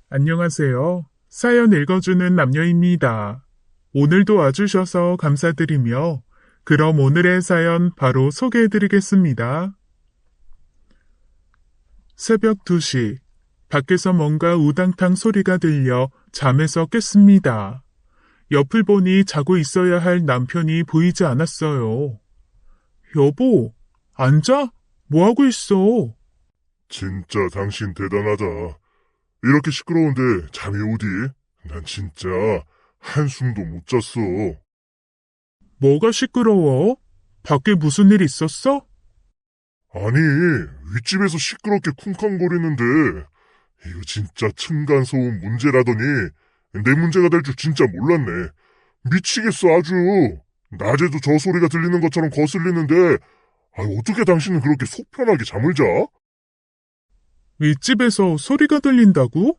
안녕하세요. 사연 읽어주는 남녀입니다. 오늘도 와주셔서 감사드리며, 그럼 오늘의 사연 바로 소개해드리겠습니다. 새벽 2시, 밖에서 뭔가 우당탕 소리가 들려 잠에서 깼습니다. 옆을 보니 자고 있어야 할 남편이 보이지 않았어요. 여보, 앉아? 뭐하고 있어? 진짜 당신 대단하다. 이렇게 시끄러운데 잠이 오디? 난 진짜 한숨도 못 잤어. 뭐가 시끄러워? 밖에 무슨 일 있었어? 아니, 윗집에서 시끄럽게 쿵쾅거리는데 이거 진짜 층간소음 문제라더니 내 문제가 될 줄 진짜 몰랐네. 미치겠어 아주. 낮에도 저 소리가 들리는 것처럼 거슬리는데 어떻게 당신은 그렇게 속 편하게 잠을 자? 윗집에서 소리가 들린다고?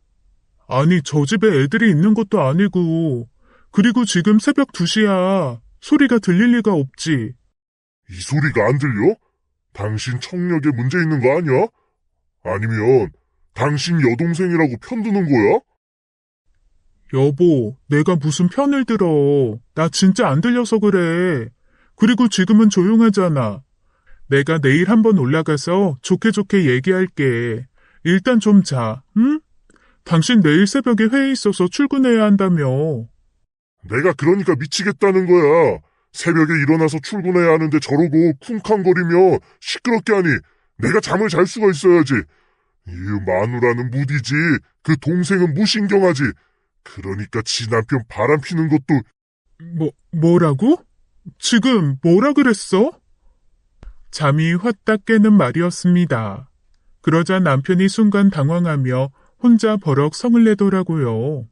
아니, 저 집에 애들이 있는 것도 아니고, 그리고 지금 새벽 2시야. 소리가 들릴 리가 없지. 이 소리가 안 들려? 당신 청력에 문제 있는 거 아니야? 아니면 당신 여동생이라고 편드는 거야? 여보, 내가 무슨 편을 들어. 나 진짜 안 들려서 그래. 그리고 지금은 조용하잖아. 내가 내일 한번 올라가서 좋게 좋게 얘기할게. 일단 좀 자, 응? 당신 내일 새벽에 회의 있어서 출근해야 한다며. 내가 그러니까 미치겠다는 거야. 새벽에 일어나서 출근해야 하는데 저러고 쿵쾅거리며 시끄럽게 하니 내가 잠을 잘 수가 있어야지. 이 마누라는 무디지. 그 동생은 무신경하지. 그러니까 지 남편 바람 피는 것도. 뭐라고? 지금 뭐라 그랬어? 잠이 화딱 깨는 말이었습니다. 그러자 남편이 순간 당황하며 혼자 버럭 성을 내더라고요.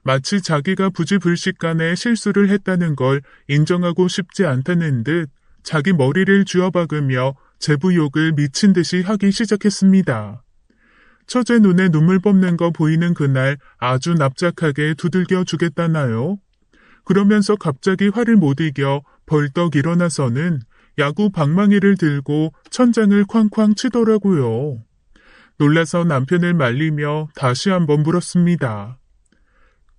마치 자기가 부지불식간에 실수를 했다는 걸 인정하고 싶지 않다는 듯 자기 머리를 쥐어박으며 제부욕을 미친 듯이 하기 시작했습니다. 처제 눈에 눈물 뽑는 거 보이는 그날 아주 납작하게 두들겨 주겠다나요? 그러면서 갑자기 화를 못 이겨 벌떡 일어나서는 야구 방망이를 들고 천장을 쾅쾅 치더라고요. 놀라서 남편을 말리며 다시 한번 물었습니다.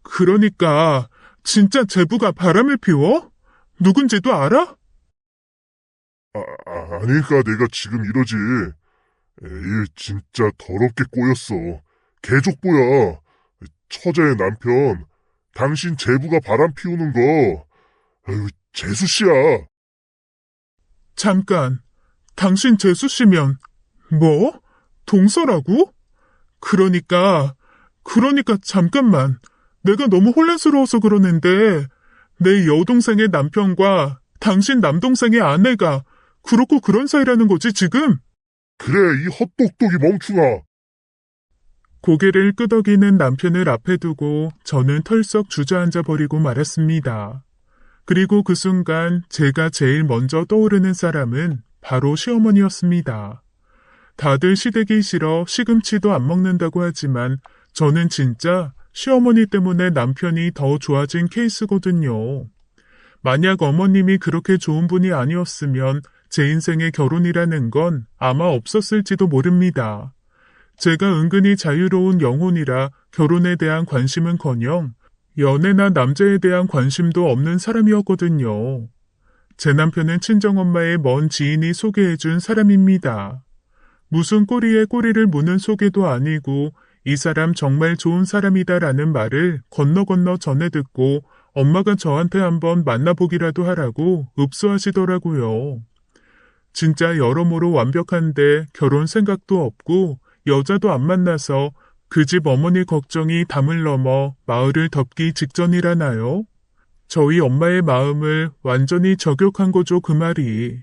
그러니까 진짜 제부가 바람을 피워? 누군지도 알아? 아니까 내가 지금 이러지. 에이, 진짜 더럽게 꼬였어. 개족보야. 처제의 남편. 당신 제부가 바람 피우는 거. 아유, 재수씨야. 잠깐, 당신 재수씨면 뭐? 동서라고? 그러니까 잠깐만. 내가 너무 혼란스러워서 그러는데 내 여동생의 남편과 당신 남동생의 아내가 그렇고 그런 사이라는 거지 지금? 그래, 이 헛똑똑이 멍충아. 고개를 끄덕이는 남편을 앞에 두고 저는 털썩 주저앉아 버리고 말았습니다. 그리고 그 순간 제가 제일 먼저 떠오르는 사람은 바로 시어머니였습니다. 다들 시댁이 싫어 시금치도 안 먹는다고 하지만 저는 진짜 시어머니 때문에 남편이 더 좋아진 케이스거든요. 만약 어머님이 그렇게 좋은 분이 아니었으면 제 인생에 결혼이라는 건 아마 없었을지도 모릅니다. 제가 은근히 자유로운 영혼이라 결혼에 대한 관심은커녕 연애나 남자에 대한 관심도 없는 사람이었거든요. 제 남편은 친정엄마의 먼 지인이 소개해준 사람입니다. 무슨 꼬리에 꼬리를 무는 소개도 아니고 이 사람 정말 좋은 사람이다라는 말을 건너 전해 듣고 엄마가 저한테 한번 만나보기라도 하라고 읍소하시더라고요. 진짜 여러모로 완벽한데 결혼 생각도 없고 여자도 안 만나서 그 집 어머니 걱정이 담을 넘어 마을을 덮기 직전이라나요? 저희 엄마의 마음을 완전히 저격한 거죠, 그 말이.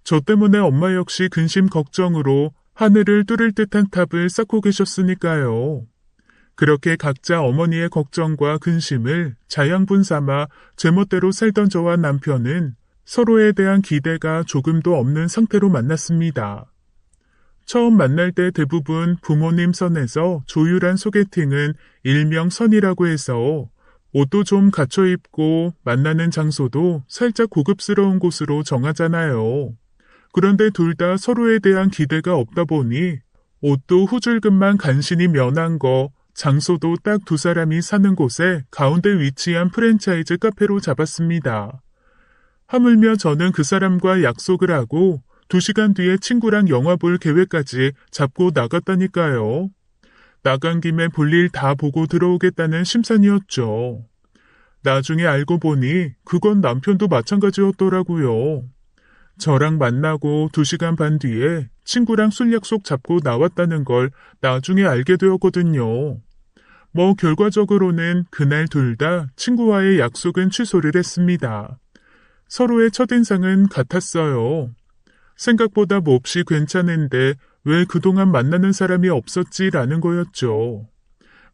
저 때문에 엄마 역시 근심 걱정으로 하늘을 뚫을 듯한 탑을 쌓고 계셨으니까요. 그렇게 각자 어머니의 걱정과 근심을 자양분 삼아 제멋대로 살던 저와 남편은 서로에 대한 기대가 조금도 없는 상태로 만났습니다. 처음 만날 때 대부분 부모님 선에서 조율한 소개팅은 일명 선이라고 해서 옷도 좀 갖춰 입고 만나는 장소도 살짝 고급스러운 곳으로 정하잖아요. 그런데 둘 다 서로에 대한 기대가 없다 보니 옷도 후줄근만 간신히 면한 거, 장소도 딱 두 사람이 사는 곳에 가운데 위치한 프랜차이즈 카페로 잡았습니다. 하물며 저는 그 사람과 약속을 하고 2시간 뒤에 친구랑 영화 볼 계획까지 잡고 나갔다니까요. 나간 김에 볼일 다 보고 들어오겠다는 심산이었죠. 나중에 알고 보니 그건 남편도 마찬가지였더라고요. 저랑 만나고 2시간 반 뒤에 친구랑 술 약속 잡고 나왔다는 걸 나중에 알게 되었거든요. 뭐 결과적으로는 그날 둘 다 친구와의 약속은 취소를 했습니다. 서로의 첫인상은 같았어요. 생각보다 몹시 괜찮은데 왜 그동안 만나는 사람이 없었지라는 거였죠.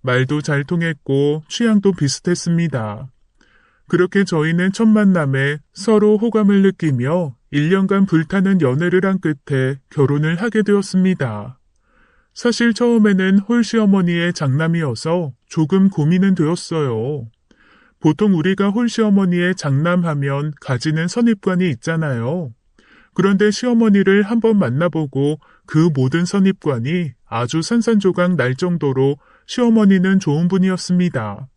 말도 잘 통했고 취향도 비슷했습니다. 그렇게 저희는 첫 만남에 서로 호감을 느끼며 1년간 불타는 연애를 한 끝에 결혼을 하게 되었습니다. 사실 처음에는 홀시어머니의 장남이어서 조금 고민은 되었어요. 보통 우리가 홀시어머니의 장남하면 가지는 선입관이 있잖아요. 그런데 시어머니를 한번 만나보고 그 모든 선입관이 아주 산산조각 날 정도로 시어머니는 좋은 분이었습니다.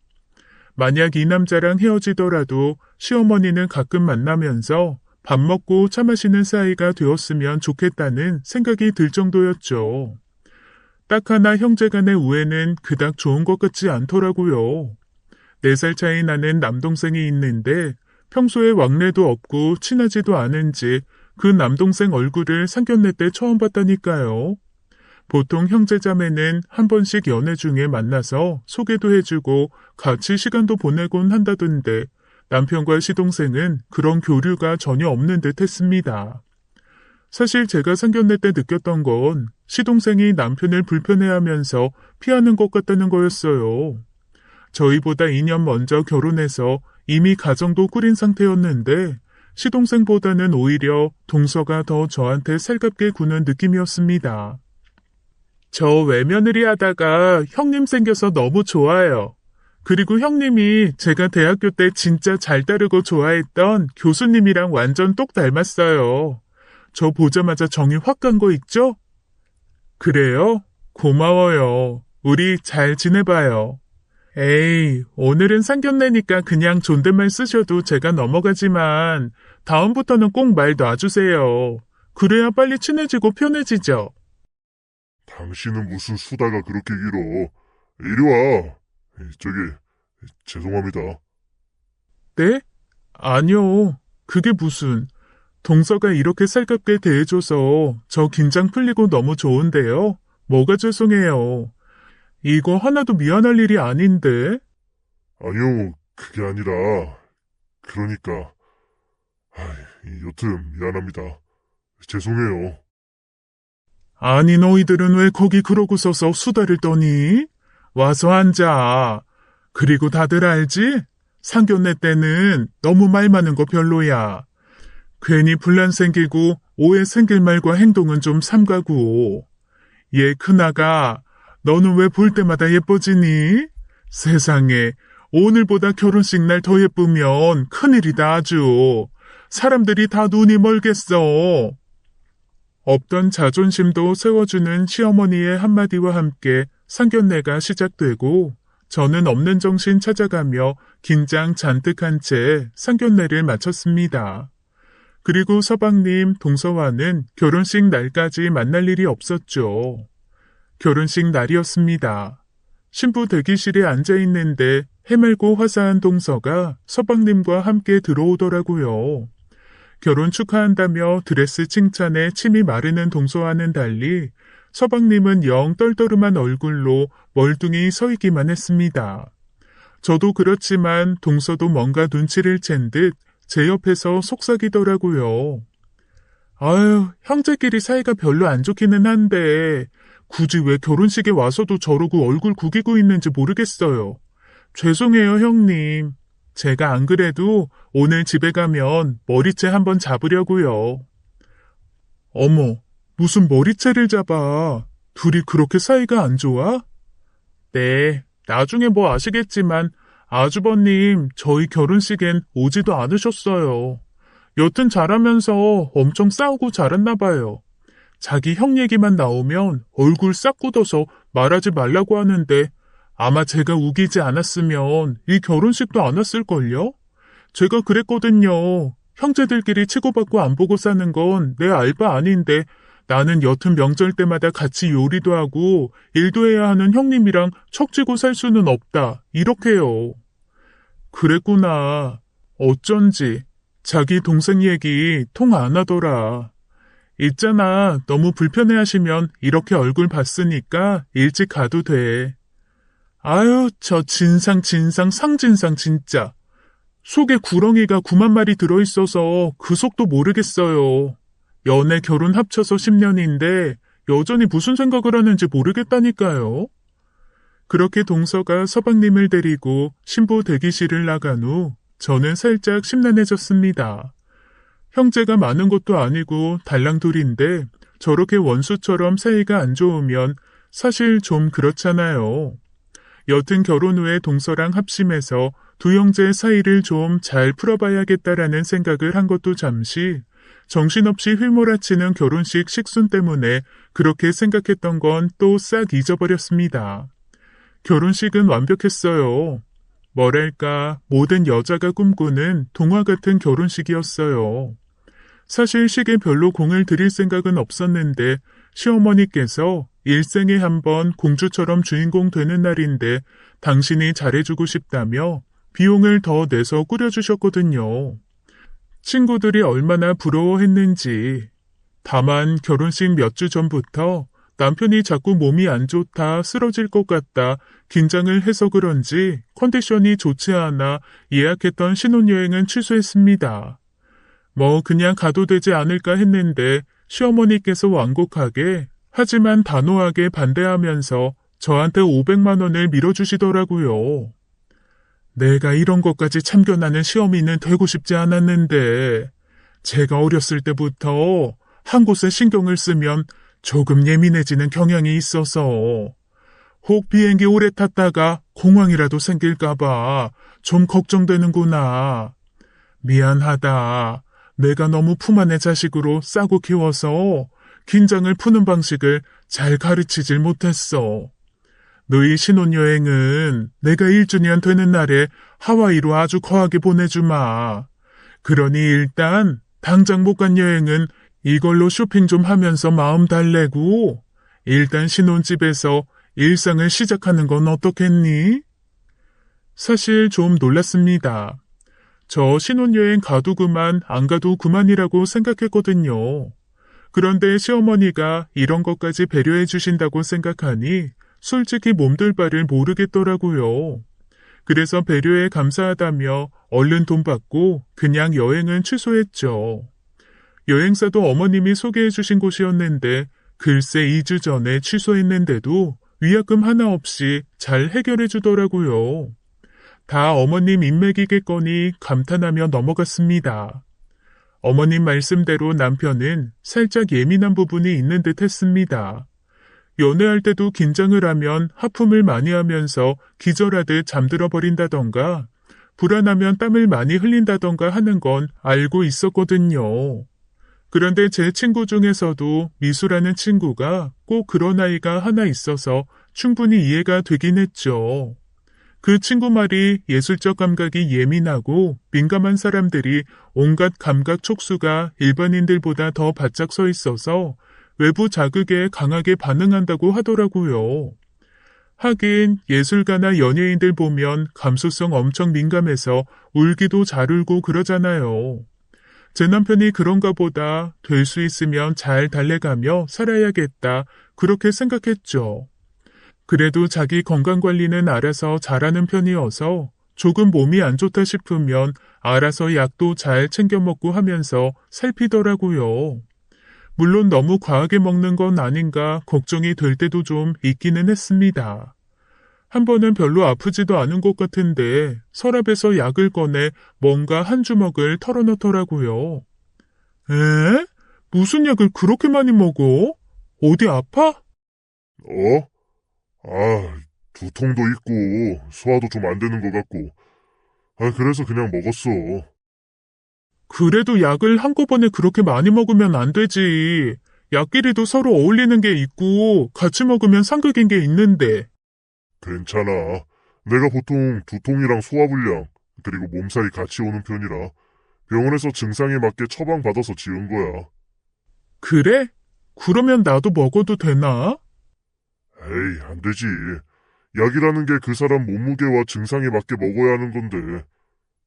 만약 이 남자랑 헤어지더라도 시어머니는 가끔 만나면서 밥 먹고 차 마시는 사이가 되었으면 좋겠다는 생각이 들 정도였죠. 딱 하나 형제 간의 우애는 그닥 좋은 것 같지 않더라고요. 4살 차이 나는 남동생이 있는데 평소에 왕래도 없고 친하지도 않은지 그 남동생 얼굴을 상견례 때 처음 봤다니까요. 보통 형제자매는 한 번씩 연애 중에 만나서 소개도 해주고 같이 시간도 보내곤 한다던데 남편과 시동생은 그런 교류가 전혀 없는 듯 했습니다. 사실 제가 상견례 때 느꼈던 건 시동생이 남편을 불편해하면서 피하는 것 같다는 거였어요. 저희보다 2년 먼저 결혼해서 이미 가정도 꾸린 상태였는데 시동생보다는 오히려 동서가 더 저한테 살갑게 구는 느낌이었습니다. 저 외며느리 하다가 형님 생겨서 너무 좋아요. 그리고 형님이 제가 대학교 때 진짜 잘 따르고 좋아했던 교수님이랑 완전 똑 닮았어요. 저 보자마자 정이 확 간 거 있죠? 그래요? 고마워요. 우리 잘 지내봐요. 에이, 오늘은 상견례니까 그냥 존댓말 쓰셔도 제가 넘어가지만 다음부터는 꼭 말 놔주세요. 그래야 빨리 친해지고 편해지죠. 당신은 무슨 수다가 그렇게 길어. 이리 와. 저기, 죄송합니다. 네? 아니요. 그게 무슨. 동서가 이렇게 살갑게 대해줘서 저 긴장 풀리고 너무 좋은데요. 뭐가 죄송해요. 이거 하나도 미안할 일이 아닌데. 아니요, 그게 아니라, 그러니까, 여튼 미안합니다. 죄송해요. 아니 너희들은 왜 거기 그러고 서서 수다를 떠니? 와서 앉아. 그리고 다들 알지? 상견례 때는 너무 말 많은 거 별로야. 괜히 분란 생기고 오해 생길 말과 행동은 좀 삼가고. 얘 큰아가 너는 왜 볼 때마다 예뻐지니? 세상에 오늘보다 결혼식 날 더 예쁘면 큰일이다 아주. 사람들이 다 눈이 멀겠어. 없던 자존심도 세워주는 시어머니의 한마디와 함께 상견례가 시작되고 저는 없는 정신 찾아가며 긴장 잔뜩 한 채 상견례를 마쳤습니다. 그리고 서방님, 동서와는 결혼식 날까지 만날 일이 없었죠. 결혼식 날이었습니다. 신부 대기실에 앉아있는데 해맑고 화사한 동서가 서방님과 함께 들어오더라고요. 결혼 축하한다며 드레스 칭찬에 침이 마르는 동서와는 달리 서방님은 영 떨떠름한 얼굴로 멀뚱히 서 있기만 했습니다. 저도 그렇지만 동서도 뭔가 눈치를 챈 듯 제 옆에서 속삭이더라고요. 아유, 형제끼리 사이가 별로 안 좋기는 한데 굳이 왜 결혼식에 와서도 저러고 얼굴 구기고 있는지 모르겠어요. 죄송해요, 형님. 제가 안 그래도 오늘 집에 가면 머리채 한번 잡으려고요. 어머, 무슨 머리채를 잡아. 둘이 그렇게 사이가 안 좋아? 네, 나중에 뭐 아시겠지만 아주버님 저희 결혼식엔 오지도 않으셨어요. 여튼 잘하면서 엄청 싸우고 자랐나 봐요. 자기 형 얘기만 나오면 얼굴 싹 굳어서 말하지 말라고 하는데 아마 제가 우기지 않았으면 이 결혼식도 안 왔을걸요? 제가 그랬거든요. 형제들끼리 치고받고 안 보고 사는 건 내 알바 아닌데 나는 여튼 명절 때마다 같이 요리도 하고 일도 해야 하는 형님이랑 척지고 살 수는 없다. 이렇게요. 그랬구나. 어쩐지 자기 동생 얘기 통 안 하더라. 있잖아. 너무 불편해하시면 이렇게 얼굴 봤으니까 일찍 가도 돼. 아유, 저 진상 상진상 진짜. 속에 구렁이가 9만 마리 들어있어서 그 속도 모르겠어요. 연애 결혼 합쳐서 10년인데 여전히 무슨 생각을 하는지 모르겠다니까요. 그렇게 동서가 서방님을 데리고 신부 대기실을 나간 후 저는 살짝 심란해졌습니다. 형제가 많은 것도 아니고 달랑 둘인데 저렇게 원수처럼 사이가 안 좋으면 사실 좀 그렇잖아요. 여튼 결혼 후에 동서랑 합심해서 두 형제의 사이를 좀 잘 풀어봐야겠다라는 생각을 한 것도 잠시 정신없이 휘몰아치는 결혼식 식순 때문에 그렇게 생각했던 건 또 싹 잊어버렸습니다. 결혼식은 완벽했어요. 뭐랄까 모든 여자가 꿈꾸는 동화 같은 결혼식이었어요. 사실 시계 별로 공을 들일 생각은 없었는데 시어머니께서 일생에 한 번 공주처럼 주인공 되는 날인데 당신이 잘해주고 싶다며 비용을 더 내서 꾸려주셨거든요. 친구들이 얼마나 부러워했는지. 다만 결혼식 몇 주 전부터 남편이 자꾸 몸이 안 좋다, 쓰러질 것 같다, 긴장을 해서 그런지 컨디션이 좋지 않아 예약했던 신혼여행은 취소했습니다. 뭐 그냥 가도 되지 않을까 했는데 시어머니께서 완곡하게 하지만 단호하게 반대하면서 저한테 500만 원을 밀어주시더라고요. 내가 이런 것까지 참견하는 시어미는 되고 싶지 않았는데 제가 어렸을 때부터 한 곳에 신경을 쓰면 조금 예민해지는 경향이 있어서 혹 비행기 오래 탔다가 공황이라도 생길까봐 좀 걱정되는구나. 미안하다. 내가 너무 품 안의 자식으로 싸고 키워서 긴장을 푸는 방식을 잘 가르치질 못했어. 너희 신혼여행은 내가 1주년 되는 날에 하와이로 아주 거하게 보내주마. 그러니 일단 당장 못 간 여행은 이걸로 쇼핑 좀 하면서 마음 달래고 일단 신혼집에서 일상을 시작하는 건 어떻겠니? 사실 좀 놀랐습니다. 저 신혼여행 가도 그만 안 가도 그만이라고 생각했거든요. 그런데 시어머니가 이런 것까지 배려해 주신다고 생각하니 솔직히 몸둘 바를 모르겠더라고요. 그래서 배려에 감사하다며 얼른 돈 받고 그냥 여행은 취소했죠. 여행사도 어머님이 소개해 주신 곳이었는데 글쎄 2주 전에 취소했는데도 위약금 하나 없이 잘 해결해 주더라고요. 다 어머님 인맥이겠거니 감탄하며 넘어갔습니다. 어머님 말씀대로 남편은 살짝 예민한 부분이 있는 듯 했습니다. 연애할 때도 긴장을 하면 하품을 많이 하면서 기절하듯 잠들어 버린다던가 불안하면 땀을 많이 흘린다던가 하는 건 알고 있었거든요. 그런데 제 친구 중에서도 미수라는 친구가 꼭 그런 아이가 하나 있어서 충분히 이해가 되긴 했죠. 그 친구 말이 예술적 감각이 예민하고 민감한 사람들이 온갖 감각 촉수가 일반인들보다 더 바짝 서 있어서 외부 자극에 강하게 반응한다고 하더라고요. 하긴 예술가나 연예인들 보면 감수성 엄청 민감해서 울기도 잘 울고 그러잖아요. 제 남편이 그런가 보다 될 수 있으면 잘 달래가며 살아야겠다 그렇게 생각했죠. 그래도 자기 건강관리는 알아서 잘하는 편이어서 조금 몸이 안 좋다 싶으면 알아서 약도 잘 챙겨 먹고 하면서 살피더라고요. 물론 너무 과하게 먹는 건 아닌가 걱정이 될 때도 좀 있기는 했습니다. 한 번은 별로 아프지도 않은 것 같은데 서랍에서 약을 꺼내 뭔가 한 주먹을 털어놓더라고요. 에? 무슨 약을 그렇게 많이 먹어? 어디 아파? 어? 두통도 있고 소화도 좀 안 되는 것 같고 그래서 그냥 먹었어. 그래도 약을 한꺼번에 그렇게 많이 먹으면 안 되지. 약끼리도 서로 어울리는 게 있고 같이 먹으면 상극인 게 있는데. 괜찮아. 내가 보통 두통이랑 소화불량, 그리고 몸살이 같이 오는 편이라 병원에서 증상에 맞게 처방받아서 지은 거야. 그래? 그러면 나도 먹어도 되나? 에이, 안 되지. 약이라는 게 그 사람 몸무게와 증상에 맞게 먹어야 하는 건데.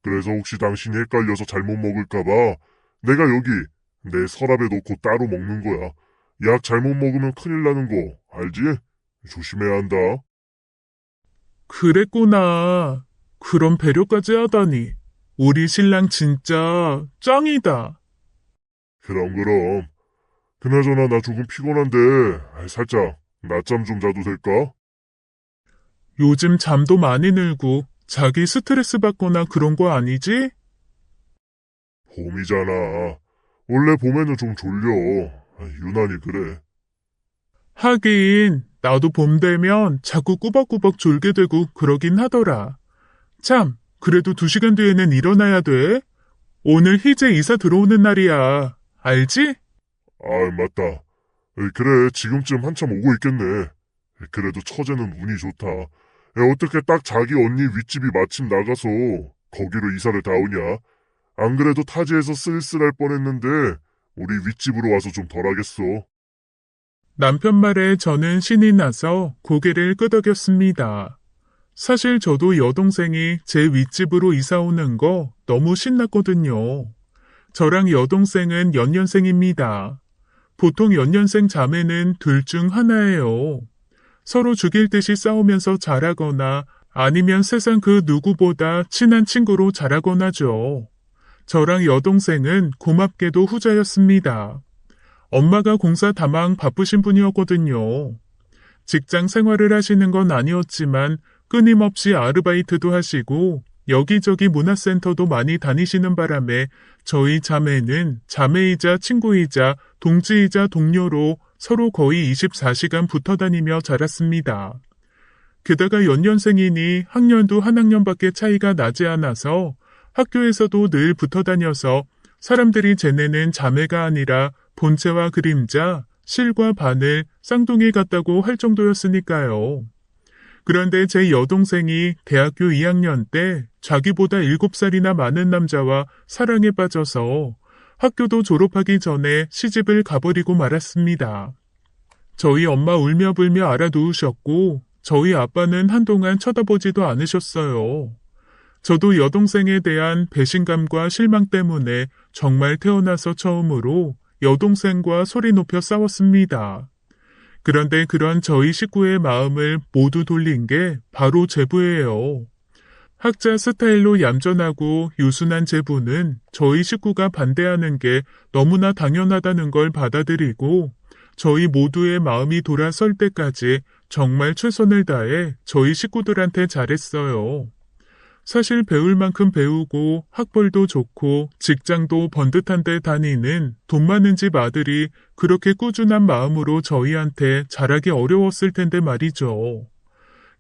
그래서 혹시 당신이 헷갈려서 잘못 먹을까봐 내가 여기 내 서랍에 놓고 따로 먹는 거야. 약 잘못 먹으면 큰일 나는 거 알지? 조심해야 한다. 그랬구나. 그런 배려까지 하다니. 우리 신랑 진짜 짱이다. 그럼. 그나저나 나 조금 피곤한데 살짝 낮잠 좀 자도 될까? 요즘 잠도 많이 늘고 자기 스트레스 받거나 그런 거 아니지? 봄이잖아. 원래 봄에는 좀 졸려. 유난히 그래. 하긴 나도 봄 되면 자꾸 꾸벅꾸벅 졸게 되고 그러긴 하더라. 참, 그래도 2시간 뒤에는 일어나야 돼. 오늘 희재 이사 들어오는 날이야. 알지? 맞다. 그래, 지금쯤 한참 오고 있겠네. 그래도 처제는 운이 좋다. 어떻게 딱 자기 언니 윗집이 마침 나가서 거기로 이사를 다 오냐? 안 그래도 타지에서 쓸쓸할 뻔했는데 우리 윗집으로 와서 좀 덜하겠어. 남편 말에 저는 신이 나서 고개를 끄덕였습니다. 사실 저도 여동생이 제 윗집으로 이사 오는 거 너무 신났거든요. 저랑 여동생은 연년생입니다. 보통 연년생 자매는 둘 중 하나예요. 서로 죽일 듯이 싸우면서 자라거나 아니면 세상 그 누구보다 친한 친구로 자라거나죠. 저랑 여동생은 고맙게도 후자였습니다. 엄마가 공사 다망 바쁘신 분이었거든요. 직장 생활을 하시는 건 아니었지만 끊임없이 아르바이트도 하시고 여기저기 문화센터도 많이 다니시는 바람에 저희 자매는 자매이자 친구이자 동지이자 동료로 서로 거의 24시간 붙어 다니며 자랐습니다. 게다가 연년생이니 학년도 한 학년밖에 차이가 나지 않아서 학교에서도 늘 붙어 다녀서 사람들이 쟤네는 자매가 아니라 본체와 그림자, 실과 바늘, 쌍둥이 같다고 할 정도였으니까요. 그런데 제 여동생이 대학교 2학년 때 자기보다 7살이나 많은 남자와 사랑에 빠져서 학교도 졸업하기 전에 시집을 가버리고 말았습니다. 저희 엄마 울며불며 알아두우셨고 저희 아빠는 한동안 쳐다보지도 않으셨어요. 저도 여동생에 대한 배신감과 실망 때문에 정말 태어나서 처음으로 여동생과 소리 높여 싸웠습니다. 그런데 그런 저희 식구의 마음을 모두 돌린 게 바로 제부예요. 학자 스타일로 얌전하고 유순한 제부는 저희 식구가 반대하는 게 너무나 당연하다는 걸 받아들이고 저희 모두의 마음이 돌아설 때까지 정말 최선을 다해 저희 식구들한테 잘했어요. 사실 배울 만큼 배우고 학벌도 좋고 직장도 번듯한 데 다니는 돈 많은 집 아들이 그렇게 꾸준한 마음으로 저희한테 잘하기 어려웠을 텐데 말이죠.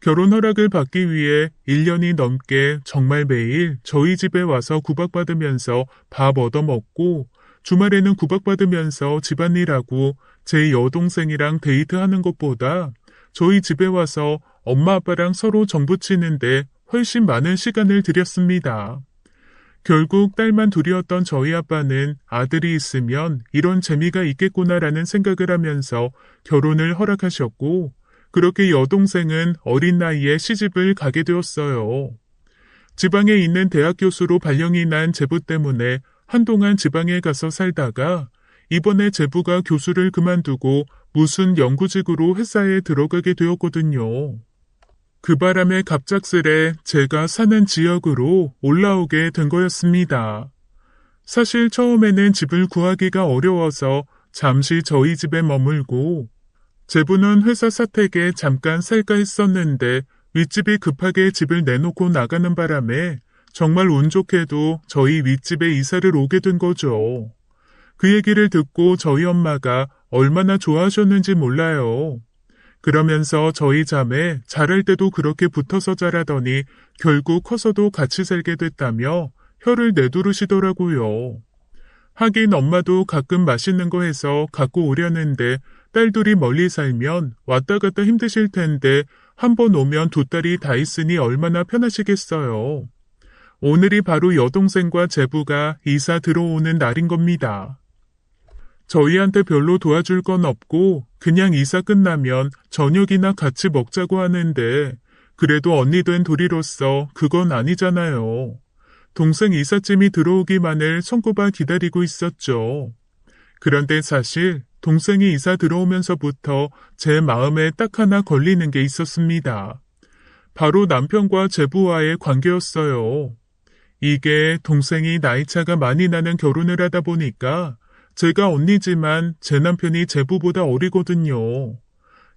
결혼 허락을 받기 위해 1년이 넘게 정말 매일 저희 집에 와서 구박받으면서 밥 얻어먹고 주말에는 구박받으면서 집안일하고 제 여동생이랑 데이트하는 것보다 저희 집에 와서 엄마 아빠랑 서로 정붙이는데 훨씬 많은 시간을 들였습니다. 결국 딸만 둘이었던 저희 아빠는 아들이 있으면 이런 재미가 있겠구나라는 생각을 하면서 결혼을 허락하셨고 그렇게 여동생은 어린 나이에 시집을 가게 되었어요. 지방에 있는 대학 교수로 발령이 난 제부 때문에 한동안 지방에 가서 살다가 이번에 제부가 교수를 그만두고 무슨 연구직으로 회사에 들어가게 되었거든요. 그 바람에 갑작스레 제가 사는 지역으로 올라오게 된 거였습니다. 사실 처음에는 집을 구하기가 어려워서 잠시 저희 집에 머물고 제부는 회사 사택에 잠깐 살까 했었는데 윗집이 급하게 집을 내놓고 나가는 바람에 정말 운 좋게도 저희 윗집에 이사를 오게 된 거죠. 그 얘기를 듣고 저희 엄마가 얼마나 좋아하셨는지 몰라요. 그러면서 저희 자매 자랄 때도 그렇게 붙어서 자라더니 결국 커서도 같이 살게 됐다며 혀를 내두르시더라고요. 하긴 엄마도 가끔 맛있는 거 해서 갖고 오려는데 딸들이 멀리 살면 왔다 갔다 힘드실 텐데 한 번 오면 두 딸이 다 있으니 얼마나 편하시겠어요. 오늘이 바로 여동생과 제부가 이사 들어오는 날인 겁니다. 저희한테 별로 도와줄 건 없고 그냥 이사 끝나면 저녁이나 같이 먹자고 하는데 그래도 언니 된 둘이로서 그건 아니잖아요. 동생 이삿짐이 들어오기만을 손꼽아 기다리고 있었죠. 그런데 사실 동생이 이사 들어오면서부터 제 마음에 딱 하나 걸리는 게 있었습니다. 바로 남편과 제부와의 관계였어요. 이게 동생이 나이차가 많이 나는 결혼을 하다 보니까 제가 언니지만 제 남편이 제부보다 어리거든요.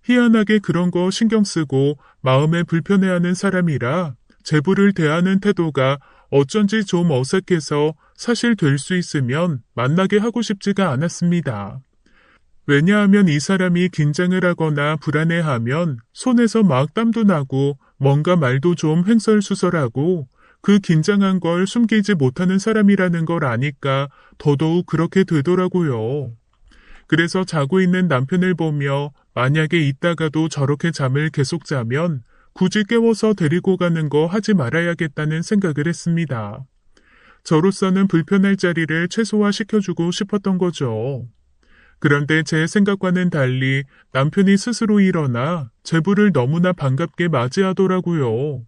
희한하게 그런 거 신경 쓰고 마음에 불편해하는 사람이라 제부를 대하는 태도가 어쩐지 좀 어색해서 사실 될 수 있으면 만나게 하고 싶지가 않았습니다. 왜냐하면 이 사람이 긴장을 하거나 불안해하면 손에서 막 땀도 나고 뭔가 말도 좀 횡설수설하고 그 긴장한 걸 숨기지 못하는 사람이라는 걸 아니까 더더욱 그렇게 되더라고요. 그래서 자고 있는 남편을 보며 만약에 이따가도 저렇게 잠을 계속 자면 굳이 깨워서 데리고 가는 거 하지 말아야겠다는 생각을 했습니다. 저로서는 불편할 자리를 최소화시켜주고 싶었던 거죠. 그런데 제 생각과는 달리 남편이 스스로 일어나 제부를 너무나 반갑게 맞이하더라고요.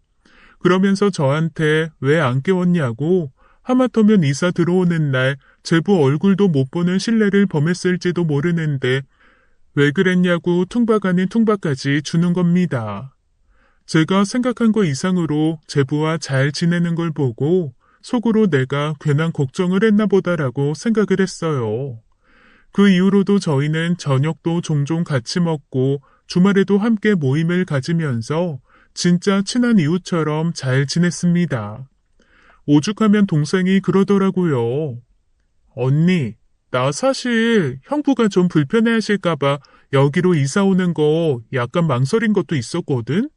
그러면서 저한테 왜 안 깨웠냐고 하마터면 이사 들어오는 날 제부 얼굴도 못 보는 신뢰를 범했을지도 모르는데 왜 그랬냐고 퉁박 아닌 퉁박까지 주는 겁니다. 제가 생각한 거 이상으로 제부와 잘 지내는 걸 보고 속으로 내가 괜한 걱정을 했나 보다라고 생각을 했어요. 그 이후로도 저희는 저녁도 종종 같이 먹고 주말에도 함께 모임을 가지면서 진짜 친한 이웃처럼 잘 지냈습니다. 오죽하면 동생이 그러더라고요. 언니, 나 사실 형부가 좀 불편해하실까봐 여기로 이사 오는 거 약간 망설인 것도 있었거든?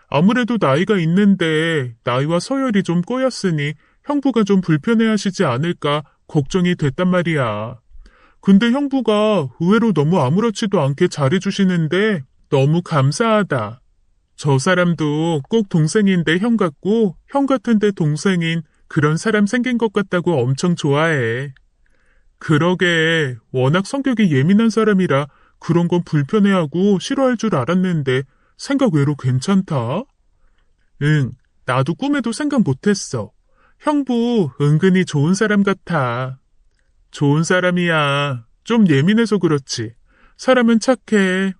아무래도 나이가 있는데 나이와 서열이 좀 꼬였으니 형부가 좀 불편해하시지 않을까 걱정이 됐단 말이야. 근데 형부가 의외로 너무 아무렇지도 않게 잘해주시는데 너무 감사하다. 저 사람도 꼭 동생인데 형 같고 형 같은데 동생인 그런 사람 생긴 것 같다고 엄청 좋아해. 그러게 워낙 성격이 예민한 사람이라 그런 건 불편해하고 싫어할 줄 알았는데 생각 외로 괜찮다? 응, 나도 꿈에도 생각 못했어. 형부 은근히 좋은 사람 같아. 좋은 사람이야. 좀 예민해서 그렇지. 사람은 착해.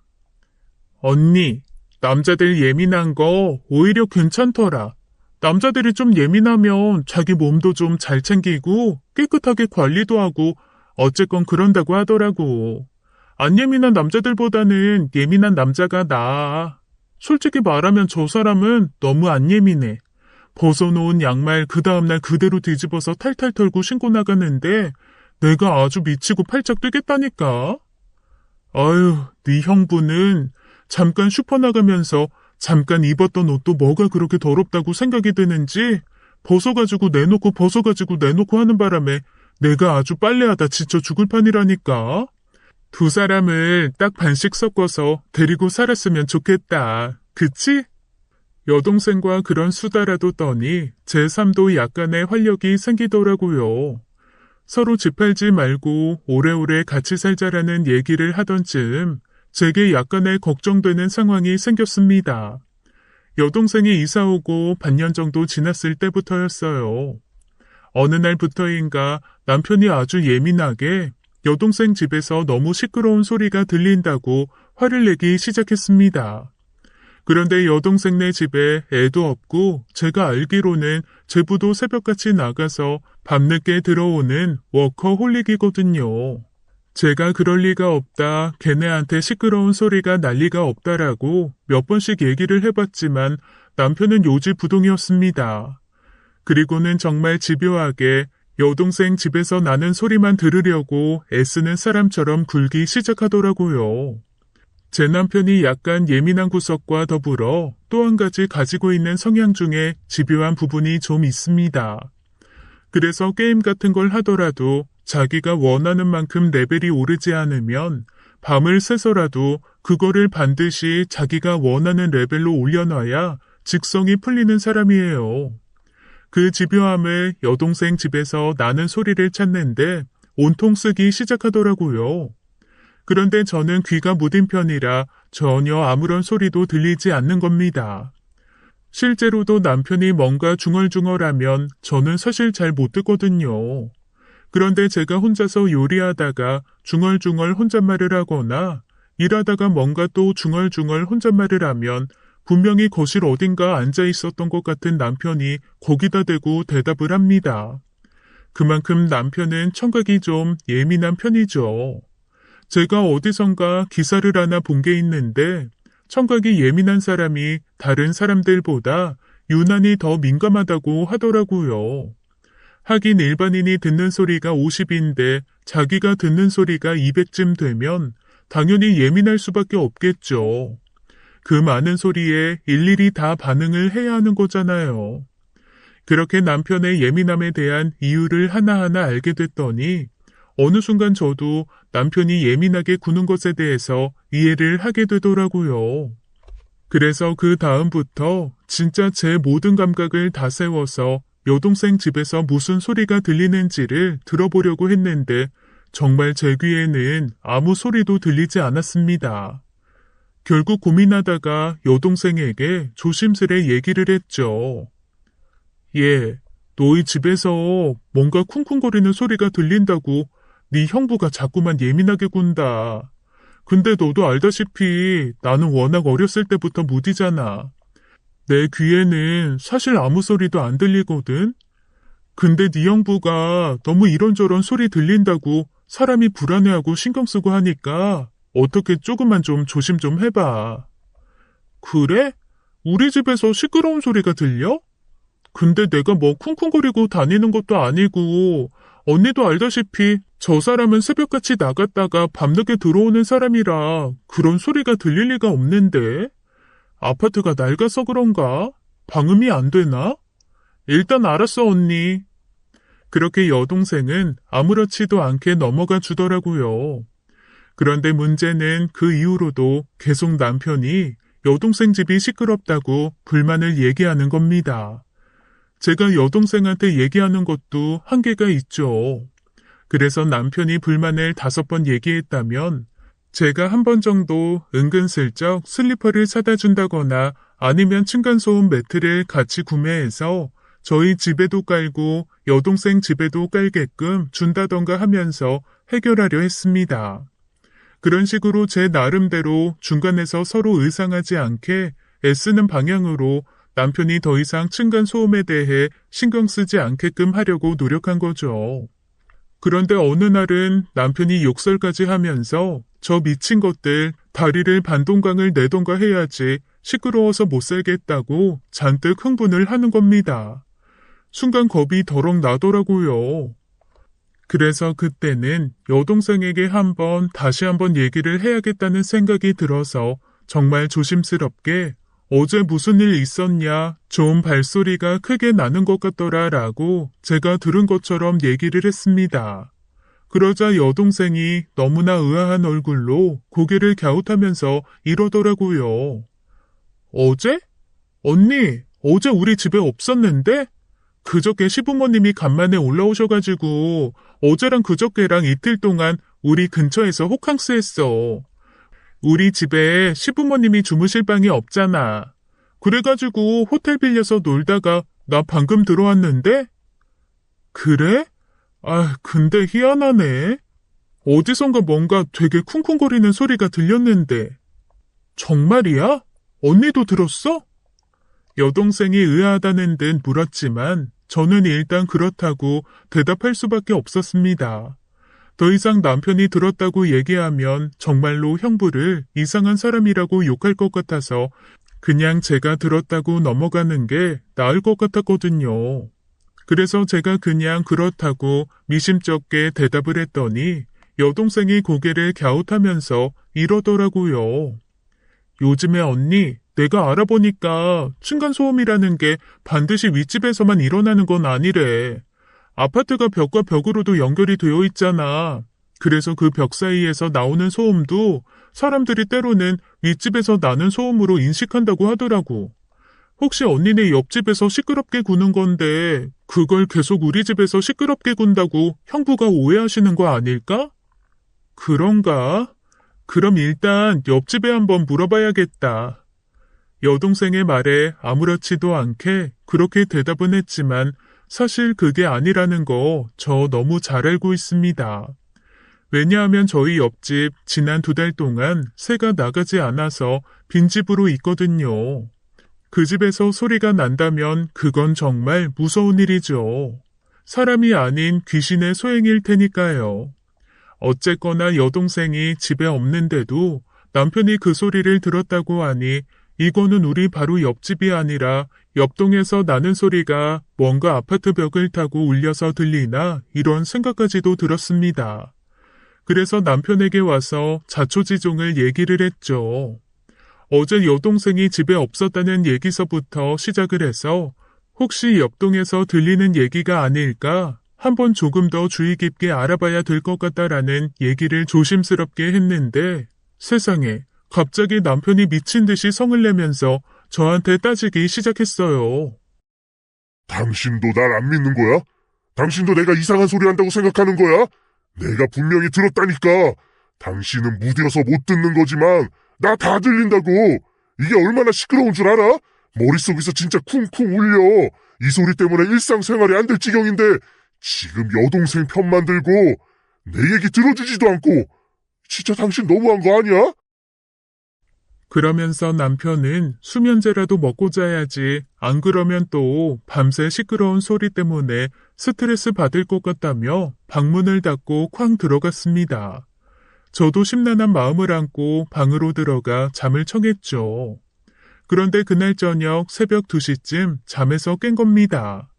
언니, 남자들 예민한 거 오히려 괜찮더라. 남자들이 좀 예민하면 자기 몸도 좀 잘 챙기고 깨끗하게 관리도 하고 어쨌건 그런다고 하더라고. 안 예민한 남자들보다는 예민한 남자가 나아. 솔직히 말하면 저 사람은 너무 안 예민해. 벗어놓은 양말 그 다음날 그대로 뒤집어서 탈탈 털고 신고 나가는데 내가 아주 미치고 팔짝 뛰겠다니까. 아유, 네 형부는 잠깐 슈퍼 나가면서 잠깐 입었던 옷도 뭐가 그렇게 더럽다고 생각이 드는지 벗어가지고 내놓고 하는 바람에 내가 아주 빨래하다 지쳐 죽을 판이라니까. 두 사람을 딱 반씩 섞어서 데리고 살았으면 좋겠다. 그치? 여동생과 그런 수다라도 떠니 제 삶도 약간의 활력이 생기더라고요. 서로 집 팔지 말고 오래오래 같이 살자라는 얘기를 하던 즈음 제게 약간의 걱정되는 상황이 생겼습니다. 여동생이 이사 오고 반년 정도 지났을 때부터였어요. 어느 날부터인가 남편이 아주 예민하게 여동생 집에서 너무 시끄러운 소리가 들린다고 화를 내기 시작했습니다. 그런데 여동생네 집에 애도 없고 제가 알기로는 제부도 새벽같이 나가서 밤늦게 들어오는 워커홀릭이거든요. 제가 그럴 리가 없다, 걔네한테 시끄러운 소리가 날 리가 없다라고 몇 번씩 얘기를 해봤지만 남편은 요지부동이었습니다. 그리고는 정말 집요하게 여동생 집에서 나는 소리만 들으려고 애쓰는 사람처럼 굴기 시작하더라고요. 제 남편이 약간 예민한 구석과 더불어 또 한 가지 가지고 있는 성향 중에 집요한 부분이 좀 있습니다. 그래서 게임 같은 걸 하더라도 자기가 원하는 만큼 레벨이 오르지 않으면 밤을 새서라도 그거를 반드시 자기가 원하는 레벨로 올려놔야 직성이 풀리는 사람이에요. 그 집요함을 여동생 집에서 나는 소리를 찾는데 온통 쓰기 시작하더라고요. 그런데 저는 귀가 무딘 편이라 전혀 아무런 소리도 들리지 않는 겁니다. 실제로도 남편이 뭔가 중얼중얼하면 저는 사실 잘 못 듣거든요. 그런데 제가 혼자서 요리하다가 중얼중얼 혼잣말을 하거나 일하다가 뭔가 또 중얼중얼 혼잣말을 하면 분명히 거실 어딘가 앉아 있었던 것 같은 남편이 거기다 대고 대답을 합니다. 그만큼 남편은 청각이 좀 예민한 편이죠. 제가 어디선가 기사를 하나 본 게 있는데 청각이 예민한 사람이 다른 사람들보다 유난히 더 민감하다고 하더라고요. 하긴 일반인이 듣는 소리가 50인데 자기가 듣는 소리가 200쯤 되면 당연히 예민할 수밖에 없겠죠. 그 많은 소리에 일일이 다 반응을 해야 하는 거잖아요. 그렇게 남편의 예민함에 대한 이유를 하나하나 알게 됐더니 어느 순간 저도 남편이 예민하게 구는 것에 대해서 이해를 하게 되더라고요. 그래서 그 다음부터 진짜 제 모든 감각을 다 세워서 여동생 집에서 무슨 소리가 들리는지를 들어보려고 했는데 정말 제 귀에는 아무 소리도 들리지 않았습니다. 결국 고민하다가 여동생에게 조심스레 얘기를 했죠. 너희 집에서 뭔가 쿵쿵거리는 소리가 들린다고 네 형부가 자꾸만 예민하게 군다. 근데 너도 알다시피 나는 워낙 어렸을 때부터 무디잖아. 내 귀에는 사실 아무 소리도 안 들리거든. 근데 네 형부가 너무 이런저런 소리 들린다고 사람이 불안해하고 신경 쓰고 하니까 어떻게 조금만 좀 조심 좀 해봐. 그래? 우리 집에서 시끄러운 소리가 들려? 근데 내가 뭐 쿵쿵거리고 다니는 것도 아니고 언니도 알다시피 저 사람은 새벽같이 나갔다가 밤늦게 들어오는 사람이라 그런 소리가 들릴 리가 없는데 아파트가 낡아서 그런가? 방음이 안 되나? 일단 알았어 언니. 그렇게 여동생은 아무렇지도 않게 넘어가 주더라고요. 그런데 문제는 그 이후로도 계속 남편이 여동생 집이 시끄럽다고 불만을 얘기하는 겁니다. 제가 여동생한테 얘기하는 것도 한계가 있죠. 그래서 남편이 불만을 5번 얘기했다면 제가 한 번 정도 은근슬쩍 슬리퍼를 사다 준다거나 아니면 층간소음 매트를 같이 구매해서 저희 집에도 깔고 여동생 집에도 깔게끔 준다던가 하면서 해결하려 했습니다. 그런 식으로 제 나름대로 중간에서 서로 의상하지 않게 애쓰는 방향으로 남편이 더 이상 층간소음에 대해 신경 쓰지 않게끔 하려고 노력한 거죠. 그런데 어느 날은 남편이 욕설까지 하면서 저 미친 것들 다리를 반동강을 내던가 해야지 시끄러워서 못 살겠다고 잔뜩 흥분을 하는 겁니다. 순간 겁이 덜컥 나더라고요. 그래서 그때는 여동생에게 다시 한번 얘기를 해야겠다는 생각이 들어서 정말 조심스럽게 어제 무슨 일 있었냐? 좀 발소리가 크게 나는 것 같더라 라고 제가 들은 것처럼 얘기를 했습니다. 그러자 여동생이 너무나 의아한 얼굴로 고개를 갸웃하면서 이러더라고요. 어제? 언니, 어제 우리 집에 없었는데? 그저께 시부모님이 간만에 올라오셔가지고 어제랑 그저께랑 이틀 동안 우리 근처에서 호캉스 했어. 우리 집에 시부모님이 주무실 방이 없잖아. 그래가지고 호텔 빌려서 놀다가 나 방금 들어왔는데? 그래? 근데 희한하네. 어디선가 뭔가 되게 쿵쿵거리는 소리가 들렸는데. 정말이야? 언니도 들었어? 여동생이 의아하다는 듯 물었지만 저는 일단 그렇다고 대답할 수밖에 없었습니다. 더 이상 남편이 들었다고 얘기하면 정말로 형부를 이상한 사람이라고 욕할 것 같아서 그냥 제가 들었다고 넘어가는 게 나을 것 같았거든요. 그래서 제가 그냥 그렇다고 미심쩍게 대답을 했더니 여동생이 고개를 갸웃하면서 이러더라고요. 요즘에 언니, 내가 알아보니까 층간소음이라는 게 반드시 윗집에서만 일어나는 건 아니래. 아파트가 벽과 벽으로도 연결이 되어 있잖아. 그래서 그 벽 사이에서 나오는 소음도 사람들이 때로는 윗집에서 나는 소음으로 인식한다고 하더라고. 혹시 언니네 옆집에서 시끄럽게 구는 건데 그걸 계속 우리 집에서 시끄럽게 군다고 형부가 오해하시는 거 아닐까? 그런가? 그럼 일단 옆집에 한번 물어봐야겠다. 여동생의 말에 아무렇지도 않게 그렇게 대답은 했지만 사실 그게 아니라는 거 저 너무 잘 알고 있습니다. 왜냐하면 저희 옆집 지난 2달 동안 새가 나가지 않아서 빈집으로 있거든요. 그 집에서 소리가 난다면 그건 정말 무서운 일이죠. 사람이 아닌 귀신의 소행일 테니까요. 어쨌거나 여동생이 집에 없는데도 남편이 그 소리를 들었다고 하니 이거는 우리 바로 옆집이 아니라 옆동에서 나는 소리가 뭔가 아파트 벽을 타고 울려서 들리나 이런 생각까지도 들었습니다. 그래서 남편에게 와서 자초지종을 얘기를 했죠. 어제 여동생이 집에 없었다는 얘기서부터 시작을 해서 혹시 옆동에서 들리는 얘기가 아닐까 한번 조금 더 주의 깊게 알아봐야 될 것 같다라는 얘기를 조심스럽게 했는데 세상에 갑자기 남편이 미친 듯이 성을 내면서 저한테 따지기 시작했어요. 당신도 날 안 믿는 거야? 당신도 내가 이상한 소리 한다고 생각하는 거야? 내가 분명히 들었다니까. 당신은 무뎌서 못 듣는 거지만 나 다 들린다고. 이게 얼마나 시끄러운 줄 알아? 머릿속에서 진짜 쿵쿵 울려. 이 소리 때문에 일상생활이 안 될 지경인데 지금 여동생 편만 들고 내 얘기 들어주지도 않고 진짜 당신 너무한 거 아니야? 그러면서 남편은 수면제라도 먹고 자야지 안 그러면 또 밤새 시끄러운 소리 때문에 스트레스 받을 것 같다며 방문을 닫고 쾅 들어갔습니다. 저도 심란한 마음을 안고 방으로 들어가 잠을 청했죠. 그런데 그날 저녁 새벽 2시쯤 잠에서 깬 겁니다.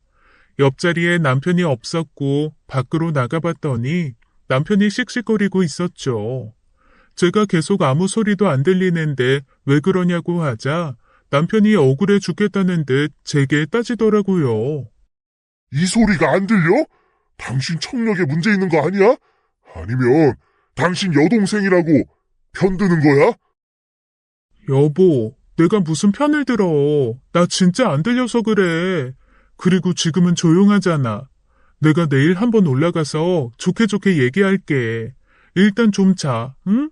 옆자리에 남편이 없었고 밖으로 나가봤더니 남편이 씩씩거리고 있었죠. 제가 계속 아무 소리도 안 들리는데 왜 그러냐고 하자 남편이 억울해 죽겠다는 듯 제게 따지더라고요. 이 소리가 안 들려? 당신 청력에 문제 있는 거 아니야? 아니면 당신 여동생이라고 편드는 거야? 여보, 내가 무슨 편을 들어. 나 진짜 안 들려서 그래. 그리고 지금은 조용하잖아. 내가 내일 한번 올라가서 좋게 좋게 얘기할게. 일단 좀 자, 응?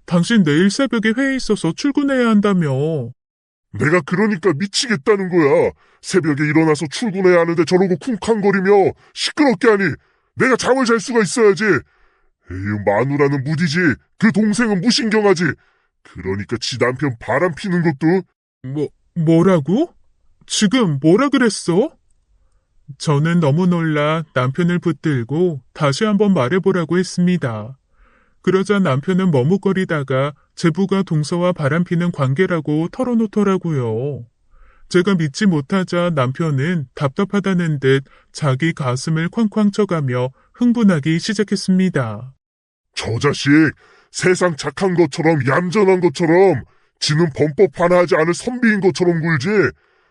당신 내일 새벽에 회의 있어서 출근해야 한다며. 내가 그러니까 미치겠다는 거야. 새벽에 일어나서 출근해야 하는데 저러고 쿵쾅거리며 시끄럽게 하니 내가 잠을 잘 수가 있어야지. 에휴, 마누라는 무디지. 그 동생은 무신경하지. 그러니까 지 남편 바람 피는 것도. 뭐라고? 지금 뭐라 그랬어? 저는 너무 놀라 남편을 붙들고 다시 한번 말해보라고 했습니다. 그러자 남편은 머뭇거리다가 제부가 동서와 바람피는 관계라고 털어놓더라고요. 제가 믿지 못하자 남편은 답답하다는 듯 자기 가슴을 쾅쾅 쳐가며 흥분하기 시작했습니다. 저 자식, 세상 착한 것처럼 얌전한 것처럼 지는 범법 하나 하지 않을 선비인 것처럼 굴지.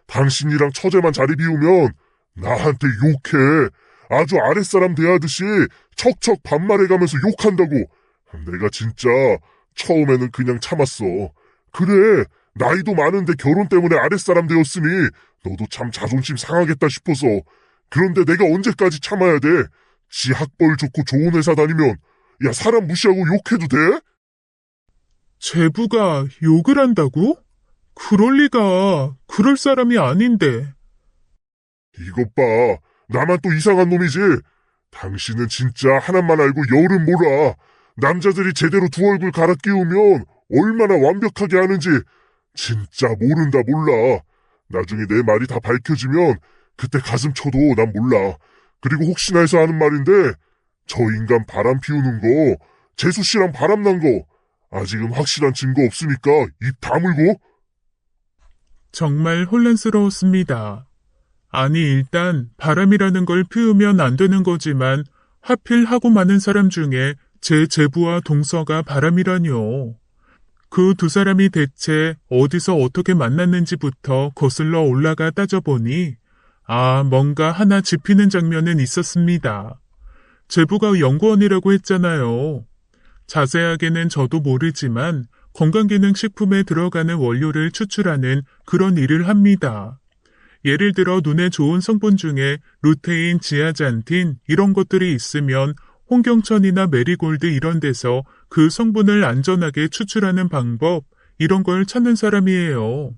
당신이랑 처제만 자리 비우면 나한테 욕해. 아주 아랫사람 대하듯이 척척 반말해가면서 욕한다고. 내가 진짜 처음에는 그냥 참았어. 그래, 나이도 많은데 결혼 때문에 아랫사람 되었으니 너도 참 자존심 상하겠다 싶어서. 그런데 내가 언제까지 참아야 돼? 지 학벌 좋고 좋은 회사 다니면 야, 사람 무시하고 욕해도 돼? 제부가 욕을 한다고? 그럴 리가. 그럴 사람이 아닌데. 이것 봐, 나만 또 이상한 놈이지. 당신은 진짜 하나만 알고 열은 몰라. 남자들이 제대로 두 얼굴 갈아 끼우면 얼마나 완벽하게 하는지 진짜 모른다 몰라. 나중에 내 말이 다 밝혀지면 그때 가슴 쳐도 난 몰라. 그리고 혹시나 해서 하는 말인데 저 인간 바람 피우는 거, 재수 씨랑 바람 난 거 아직은 확실한 증거 없으니까 입 다물고. 정말 혼란스러웠습니다. 아니 일단 바람이라는 걸 피우면 안 되는 거지만 하필 하고 많은 사람 중에 제 제부와 동서가 바람이라뇨. 그 두 사람이 대체 어디서 어떻게 만났는지부터 거슬러 올라가 따져보니 뭔가 하나 짚히는 장면은 있었습니다. 제부가 연구원이라고 했잖아요. 자세하게는 저도 모르지만 건강기능식품에 들어가는 원료를 추출하는 그런 일을 합니다. 예를 들어 눈에 좋은 성분 중에 루테인, 지아잔틴 이런 것들이 있으면 홍경천이나 메리골드 이런 데서 그 성분을 안전하게 추출하는 방법 이런 걸 찾는 사람이에요.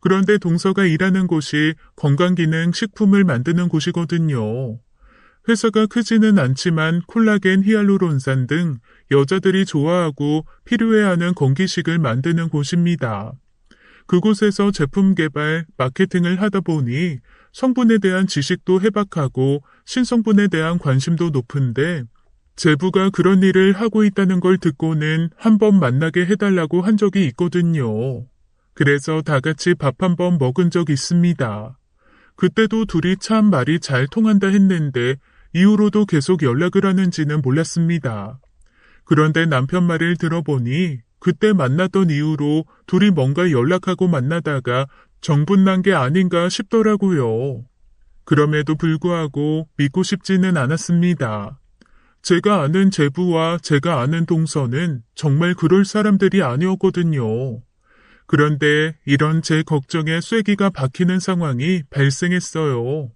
그런데 동서가 일하는 곳이 건강기능식품을 만드는 곳이거든요. 회사가 크지는 않지만 콜라겐, 히알루론산 등 여자들이 좋아하고 필요해하는 건기식을 만드는 곳입니다. 그곳에서 제품 개발, 마케팅을 하다 보니 성분에 대한 지식도 해박하고 신성분에 대한 관심도 높은데 제부가 그런 일을 하고 있다는 걸 듣고는 한번 만나게 해달라고 한 적이 있거든요. 그래서 다 같이 밥 한 번 먹은 적 있습니다. 그때도 둘이 참 말이 잘 통한다 했는데 이후로도 계속 연락을 하는지는 몰랐습니다. 그런데 남편 말을 들어보니 그때 만났던 이후로 둘이 뭔가 연락하고 만나다가 정분난 게 아닌가 싶더라고요. 그럼에도 불구하고 믿고 싶지는 않았습니다. 제가 아는 제부와 제가 아는 동서는 정말 그럴 사람들이 아니었거든요. 그런데 이런 제 걱정에 쐐기가 박히는 상황이 발생했어요.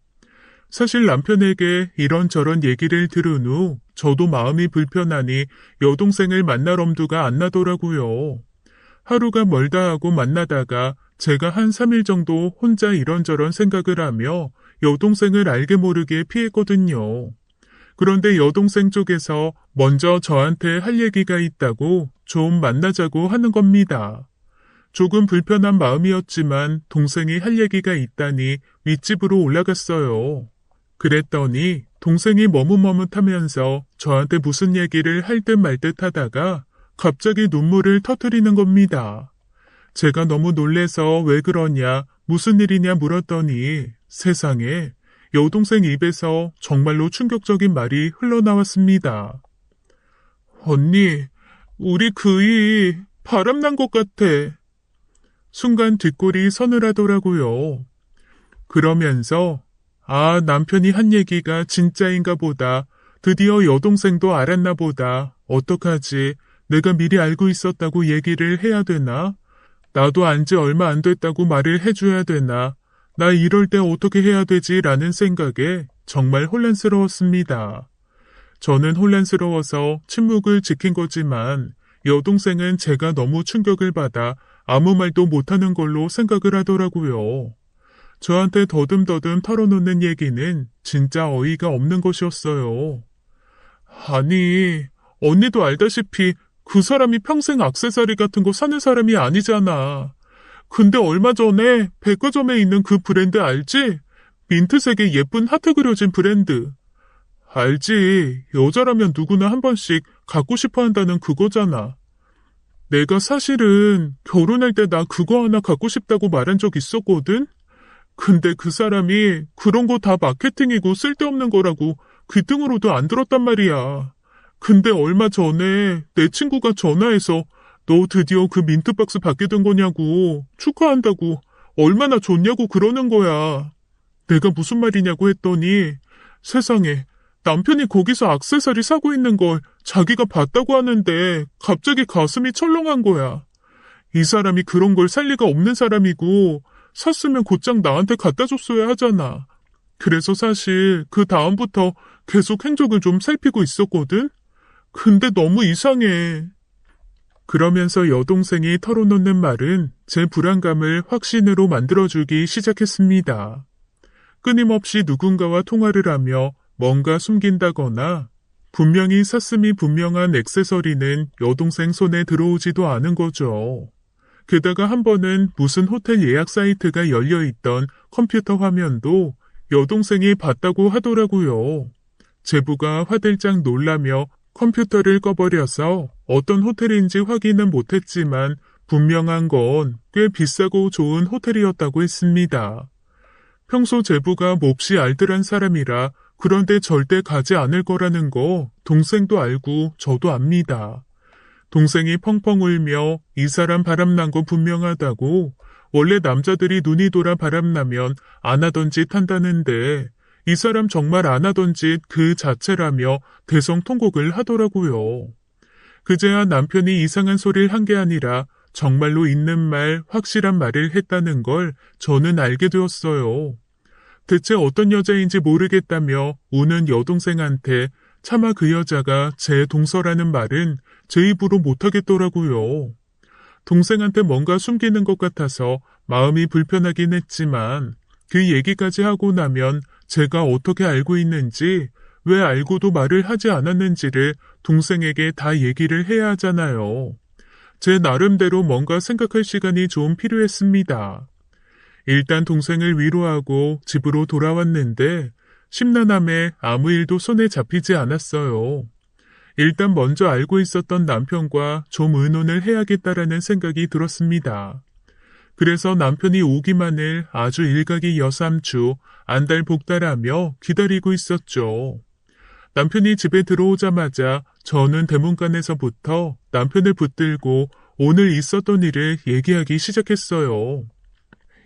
사실 남편에게 이런저런 얘기를 들은 후 저도 마음이 불편하니 여동생을 만날 엄두가 안 나더라고요. 하루가 멀다 하고 만나다가 제가 한 3일 정도 혼자 이런저런 생각을 하며 여동생을 알게 모르게 피했거든요. 그런데 여동생 쪽에서 먼저 저한테 할 얘기가 있다고 좀 만나자고 하는 겁니다. 조금 불편한 마음이었지만 동생이 할 얘기가 있다니 윗집으로 올라갔어요. 그랬더니 동생이 머뭇머뭇하면서 저한테 무슨 얘기를 할 듯 말 듯 하다가 갑자기 눈물을 터뜨리는 겁니다. 제가 너무 놀래서 왜 그러냐, 무슨 일이냐 물었더니 세상에 여동생 입에서 정말로 충격적인 말이 흘러나왔습니다. 언니, 우리 그이 바람난 것 같아. 순간 뒷골이 서늘하더라고요. 그러면서 남편이 한 얘기가 진짜인가 보다. 드디어 여동생도 알았나 보다. 어떡하지? 내가 미리 알고 있었다고 얘기를 해야 되나? 나도 안지 얼마 안 됐다고 말을 해줘야 되나? 나 이럴 때 어떻게 해야 되지? 라는 생각에 정말 혼란스러웠습니다. 저는 혼란스러워서 침묵을 지킨 거지만 여동생은 제가 너무 충격을 받아 아무 말도 못하는 걸로 생각을 하더라고요. 저한테 더듬더듬 털어놓는 얘기는 진짜 어이가 없는 것이었어요. 아니, 언니도 알다시피 그 사람이 평생 액세서리 같은 거 사는 사람이 아니잖아. 근데 얼마 전에 백화점에 있는 그 브랜드 알지? 민트색의 예쁜 하트 그려진 브랜드. 알지. 여자라면 누구나 한 번씩 갖고 싶어 한다는 그거잖아. 내가 사실은 결혼할 때 나 그거 하나 갖고 싶다고 말한 적 있었거든? 근데 그 사람이 그런 거 다 마케팅이고 쓸데없는 거라고 귀등으로도 안 들었단 말이야. 근데 얼마 전에 내 친구가 전화해서 너 드디어 그 민트박스 받게 된 거냐고 축하한다고 얼마나 좋냐고 그러는 거야. 내가 무슨 말이냐고 했더니 세상에 남편이 거기서 액세서리 사고 있는 걸 자기가 봤다고 하는데 갑자기 가슴이 철렁한 거야. 이 사람이 그런 걸 살 리가 없는 사람이고 샀으면 곧장 나한테 갖다 줬어야 하잖아. 그래서 사실 그 다음부터 계속 행적을 좀 살피고 있었거든? 근데 너무 이상해. 그러면서 여동생이 털어놓는 말은 제 불안감을 확신으로 만들어주기 시작했습니다. 끊임없이 누군가와 통화를 하며 뭔가 숨긴다거나 분명히 샀음이 분명한 액세서리는 여동생 손에 들어오지도 않은 거죠. 게다가 한 번은 무슨 호텔 예약 사이트가 열려있던 컴퓨터 화면도 여동생이 봤다고 하더라고요. 제부가 화들짝 놀라며 컴퓨터를 꺼버려서 어떤 호텔인지 확인은 못했지만 분명한 건 꽤 비싸고 좋은 호텔이었다고 했습니다. 평소 제부가 몹시 알뜰한 사람이라 그런데 절대 가지 않을 거라는 거 동생도 알고 저도 압니다. 동생이 펑펑 울며 이 사람 바람난 거 분명하다고 원래 남자들이 눈이 돌아 바람나면 안 하던 짓 한다는데 이 사람 정말 안 하던 짓 그 자체라며 대성통곡을 하더라고요. 그제야 남편이 이상한 소리를 한 게 아니라 정말로 있는 말, 확실한 말을 했다는 걸 저는 알게 되었어요. 대체 어떤 여자인지 모르겠다며 우는 여동생한테 차마 그 여자가 제 동서라는 말은 제 입으로 못하겠더라고요. 동생한테 뭔가 숨기는 것 같아서 마음이 불편하긴 했지만 그 얘기까지 하고 나면 제가 어떻게 알고 있는지, 왜 알고도 말을 하지 않았는지를 동생에게 다 얘기를 해야 하잖아요. 제 나름대로 뭔가 생각할 시간이 좀 필요했습니다. 일단 동생을 위로하고 집으로 돌아왔는데 심란함에 아무 일도 손에 잡히지 않았어요. 일단 먼저 알고 있었던 남편과 좀 의논을 해야겠다라는 생각이 들었습니다. 그래서 남편이 오기만을 아주 일각이 여삼주 안달복달하며 기다리고 있었죠. 남편이 집에 들어오자마자 저는 대문간에서부터 남편을 붙들고 오늘 있었던 일을 얘기하기 시작했어요.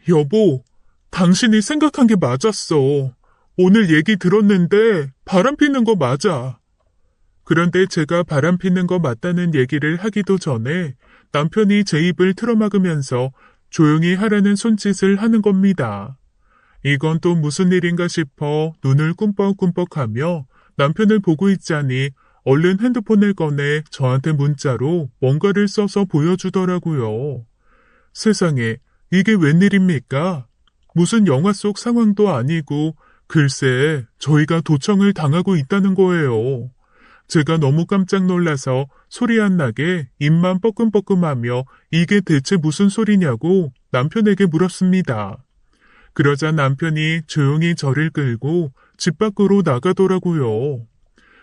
여보, 당신이 생각한 게 맞았어. 오늘 얘기 들었는데 바람 피는 거 맞아. 그런데 제가 바람 피는 거 맞다는 얘기를 하기도 전에 남편이 제 입을 틀어막으면서 조용히 하라는 손짓을 하는 겁니다. 이건 또 무슨 일인가 싶어 눈을 꿈뻑꿈뻑하며 남편을 보고 있자니 얼른 핸드폰을 꺼내 저한테 문자로 뭔가를 써서 보여주더라고요. 세상에, 이게 웬일입니까? 무슨 영화 속 상황도 아니고 글쎄 저희가 도청을 당하고 있다는 거예요. 제가 너무 깜짝 놀라서 소리 안 나게 입만 뻐끔뻐끔하며 이게 대체 무슨 소리냐고 남편에게 물었습니다. 그러자 남편이 조용히 저를 끌고 집 밖으로 나가더라고요.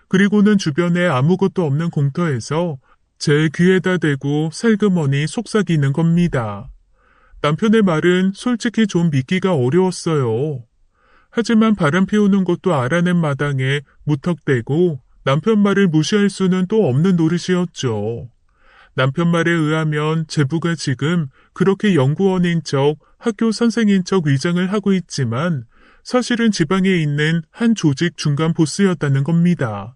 그리고는 주변에 아무것도 없는 공터에서 제 귀에다 대고 살그머니 속삭이는 겁니다. 남편의 말은 솔직히 좀 믿기가 어려웠어요. 하지만 바람 피우는 것도 알아낸 마당에 무턱대고 남편 말을 무시할 수는 또 없는 노릇이었죠. 남편 말에 의하면 제부가 지금 그렇게 연구원인 척, 학교 선생인 척 위장을 하고 있지만 사실은 지방에 있는 한 조직 중간 보스였다는 겁니다.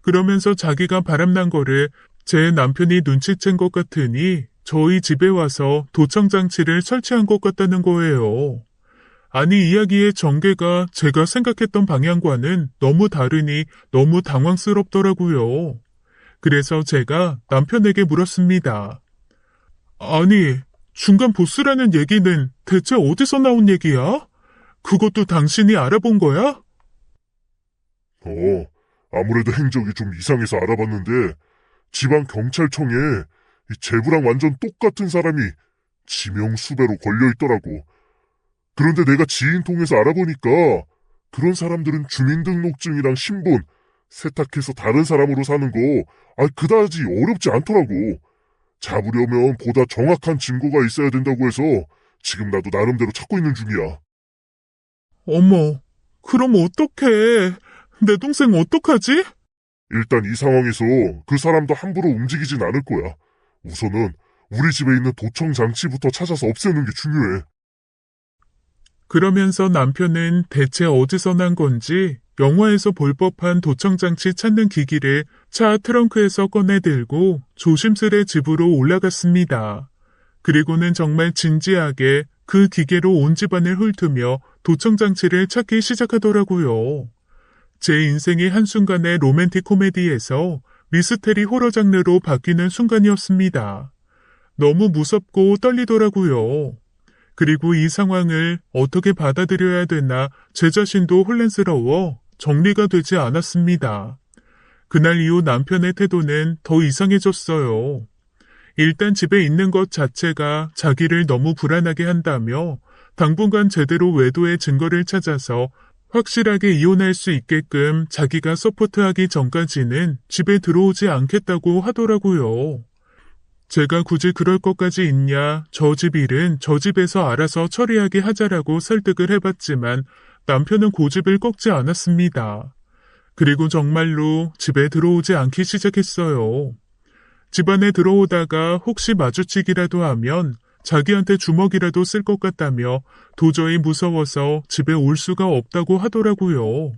그러면서 자기가 바람난 거를 제 남편이 눈치챈 것 같으니 저희 집에 와서 도청장치를 설치한 것 같다는 거예요. 아니, 이야기의 전개가 제가 생각했던 방향과는 너무 다르니 너무 당황스럽더라고요. 그래서 제가 남편에게 물었습니다. 아니, 중간 보스라는 얘기는 대체 어디서 나온 얘기야? 그것도 당신이 알아본 거야? 아무래도 행적이 좀 이상해서 알아봤는데 지방 경찰청에 이 제부랑 완전 똑같은 사람이 지명수배로 걸려있더라고. 그런데 내가 지인 통해서 알아보니까 그런 사람들은 주민등록증이랑 신분 세탁해서 다른 사람으로 사는 거 그다지 어렵지 않더라고. 잡으려면 보다 정확한 증거가 있어야 된다고 해서 지금 나도 나름대로 찾고 있는 중이야. 어머, 그럼 어떡해? 내 동생 어떡하지? 일단 이 상황에서 그 사람도 함부로 움직이진 않을 거야. 우선은 우리 집에 있는 도청 장치부터 찾아서 없애는 게 중요해. 그러면서 남편은 대체 어디서 난 건지 영화에서 볼 법한 도청장치 찾는 기기를 차 트렁크에서 꺼내 들고 조심스레 집으로 올라갔습니다. 그리고는 정말 진지하게 그 기계로 온 집안을 훑으며 도청장치를 찾기 시작하더라고요. 제 인생이 한순간에 로맨틱 코미디에서 미스테리 호러 장르로 바뀌는 순간이었습니다. 너무 무섭고 떨리더라고요. 그리고 이 상황을 어떻게 받아들여야 되나 제 자신도 혼란스러워 정리가 되지 않았습니다. 그날 이후 남편의 태도는 더 이상해졌어요. 일단 집에 있는 것 자체가 자기를 너무 불안하게 한다며 당분간 제대로 외도의 증거를 찾아서 확실하게 이혼할 수 있게끔 자기가 서포트하기 전까지는 집에 들어오지 않겠다고 하더라고요. 제가 굳이 그럴 것까지 있냐, 저 집 일은 저 집에서 알아서 처리하게 하자라고 설득을 해봤지만 남편은 고집을 꺾지 않았습니다. 그리고 정말로 집에 들어오지 않기 시작했어요. 집 안에 들어오다가 혹시 마주치기라도 하면 자기한테 주먹이라도 쓸 것 같다며 도저히 무서워서 집에 올 수가 없다고 하더라고요.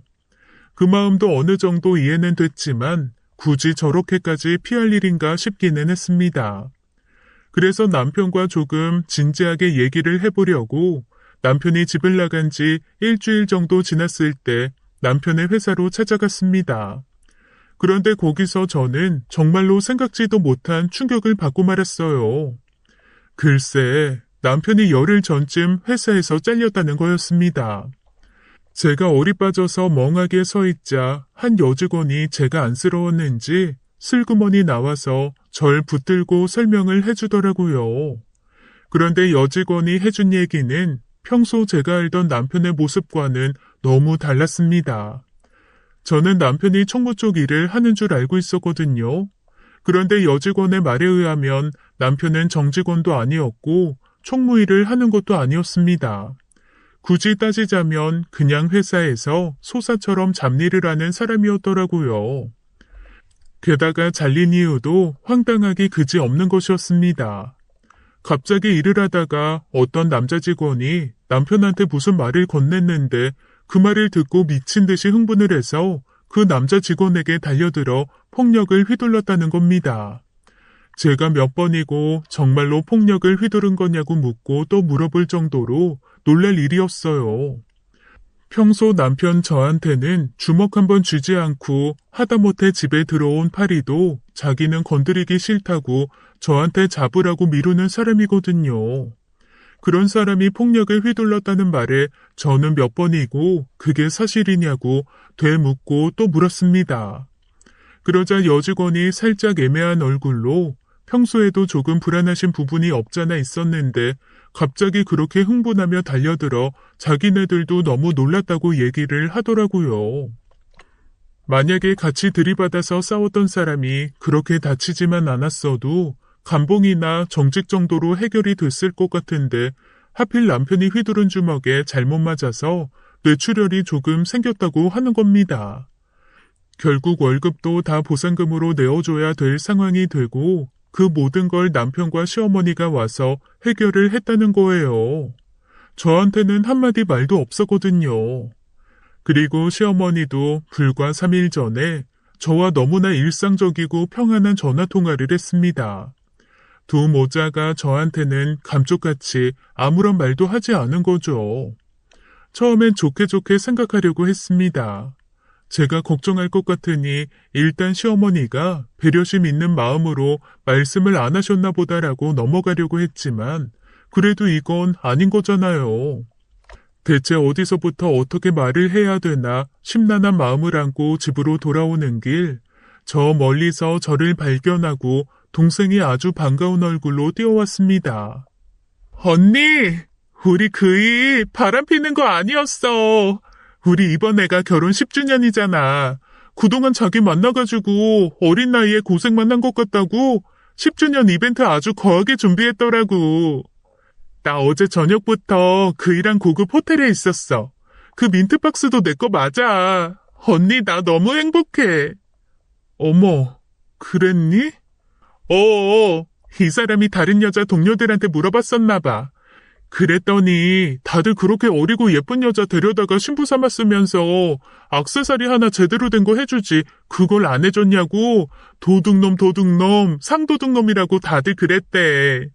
그 마음도 어느 정도 이해는 됐지만 굳이 저렇게까지 피할 일인가 싶기는 했습니다. 그래서 남편과 조금 진지하게 얘기를 해보려고 남편이 집을 나간 지 일주일 정도 지났을 때 남편의 회사로 찾아갔습니다. 그런데 거기서 저는 정말로 생각지도 못한 충격을 받고 말았어요. 글쎄, 남편이 열흘 전쯤 회사에서 잘렸다는 거였습니다. 제가 어리 빠져서 멍하게 서 있자 한 여직원이 제가 안쓰러웠는지 슬그머니 나와서 절 붙들고 설명을 해주더라고요. 그런데 여직원이 해준 얘기는 평소 제가 알던 남편의 모습과는 너무 달랐습니다. 저는 남편이 총무 쪽 일을 하는 줄 알고 있었거든요. 그런데 여직원의 말에 의하면 남편은 정직원도 아니었고 총무 일을 하는 것도 아니었습니다. 굳이 따지자면 그냥 회사에서 소사처럼 잡일을 하는 사람이었더라고요. 게다가 잘린 이유도 황당하기 그지없는 것이었습니다. 갑자기 일을 하다가 어떤 남자 직원이 남편한테 무슨 말을 건넸는데 그 말을 듣고 미친 듯이 흥분을 해서 그 남자 직원에게 달려들어 폭력을 휘둘렀다는 겁니다. 제가 몇 번이고 정말로 폭력을 휘두른 거냐고 묻고 또 물어볼 정도로 놀랄 일이었어요. 평소 남편 저한테는 주먹 한번 쥐지 않고 하다못해 집에 들어온 파리도 자기는 건드리기 싫다고 저한테 잡으라고 미루는 사람이거든요. 그런 사람이 폭력을 휘둘렀다는 말에 저는 몇 번이고 그게 사실이냐고 되묻고 또 물었습니다. 그러자 여직원이 살짝 애매한 얼굴로 평소에도 조금 불안하신 부분이 없잖아 있었는데 갑자기 그렇게 흥분하며 달려들어 자기네들도 너무 놀랐다고 얘기를 하더라고요. 만약에 같이 들이받아서 싸웠던 사람이 그렇게 다치지만 않았어도 감봉이나 정직 정도로 해결이 됐을 것 같은데 하필 남편이 휘두른 주먹에 잘못 맞아서 뇌출혈이 조금 생겼다고 하는 겁니다. 결국 월급도 다 보상금으로 내어줘야 될 상황이 되고 그 모든 걸 남편과 시어머니가 와서 해결을 했다는 거예요. 저한테는 한마디 말도 없었거든요. 그리고 시어머니도 불과 3일 전에 저와 너무나 일상적이고 평안한 전화통화를 했습니다. 두 모자가 저한테는 감쪽같이 아무런 말도 하지 않은 거죠. 처음엔 좋게 좋게 생각하려고 했습니다. 제가 걱정할 것 같으니 일단 시어머니가 배려심 있는 마음으로 말씀을 안 하셨나 보다라고 넘어가려고 했지만 그래도 이건 아닌 거잖아요. 대체 어디서부터 어떻게 말을 해야 되나 심란한 마음을 안고 집으로 돌아오는 길, 저 멀리서 저를 발견하고 동생이 아주 반가운 얼굴로 뛰어왔습니다. 언니, 우리 그이 바람 피는 거 아니었어. 우리 이번 애가 결혼 10주년이잖아. 그동안 자기 만나가지고 어린 나이에 고생만 한 것 같다고 10주년 이벤트 아주 거하게 준비했더라고. 나 어제 저녁부터 그이랑 고급 호텔에 있었어. 그 민트박스도 내 거 맞아. 언니 나 너무 행복해. 어머, 그랬니? 어어, 이 사람이 다른 여자 동료들한테 물어봤었나 봐. 그랬더니 다들 그렇게 어리고 예쁜 여자 데려다가 신부 삼았으면서 액세서리 하나 제대로 된 거 해주지 그걸 안 해줬냐고 도둑놈 상도둑놈이라고 다들 그랬대.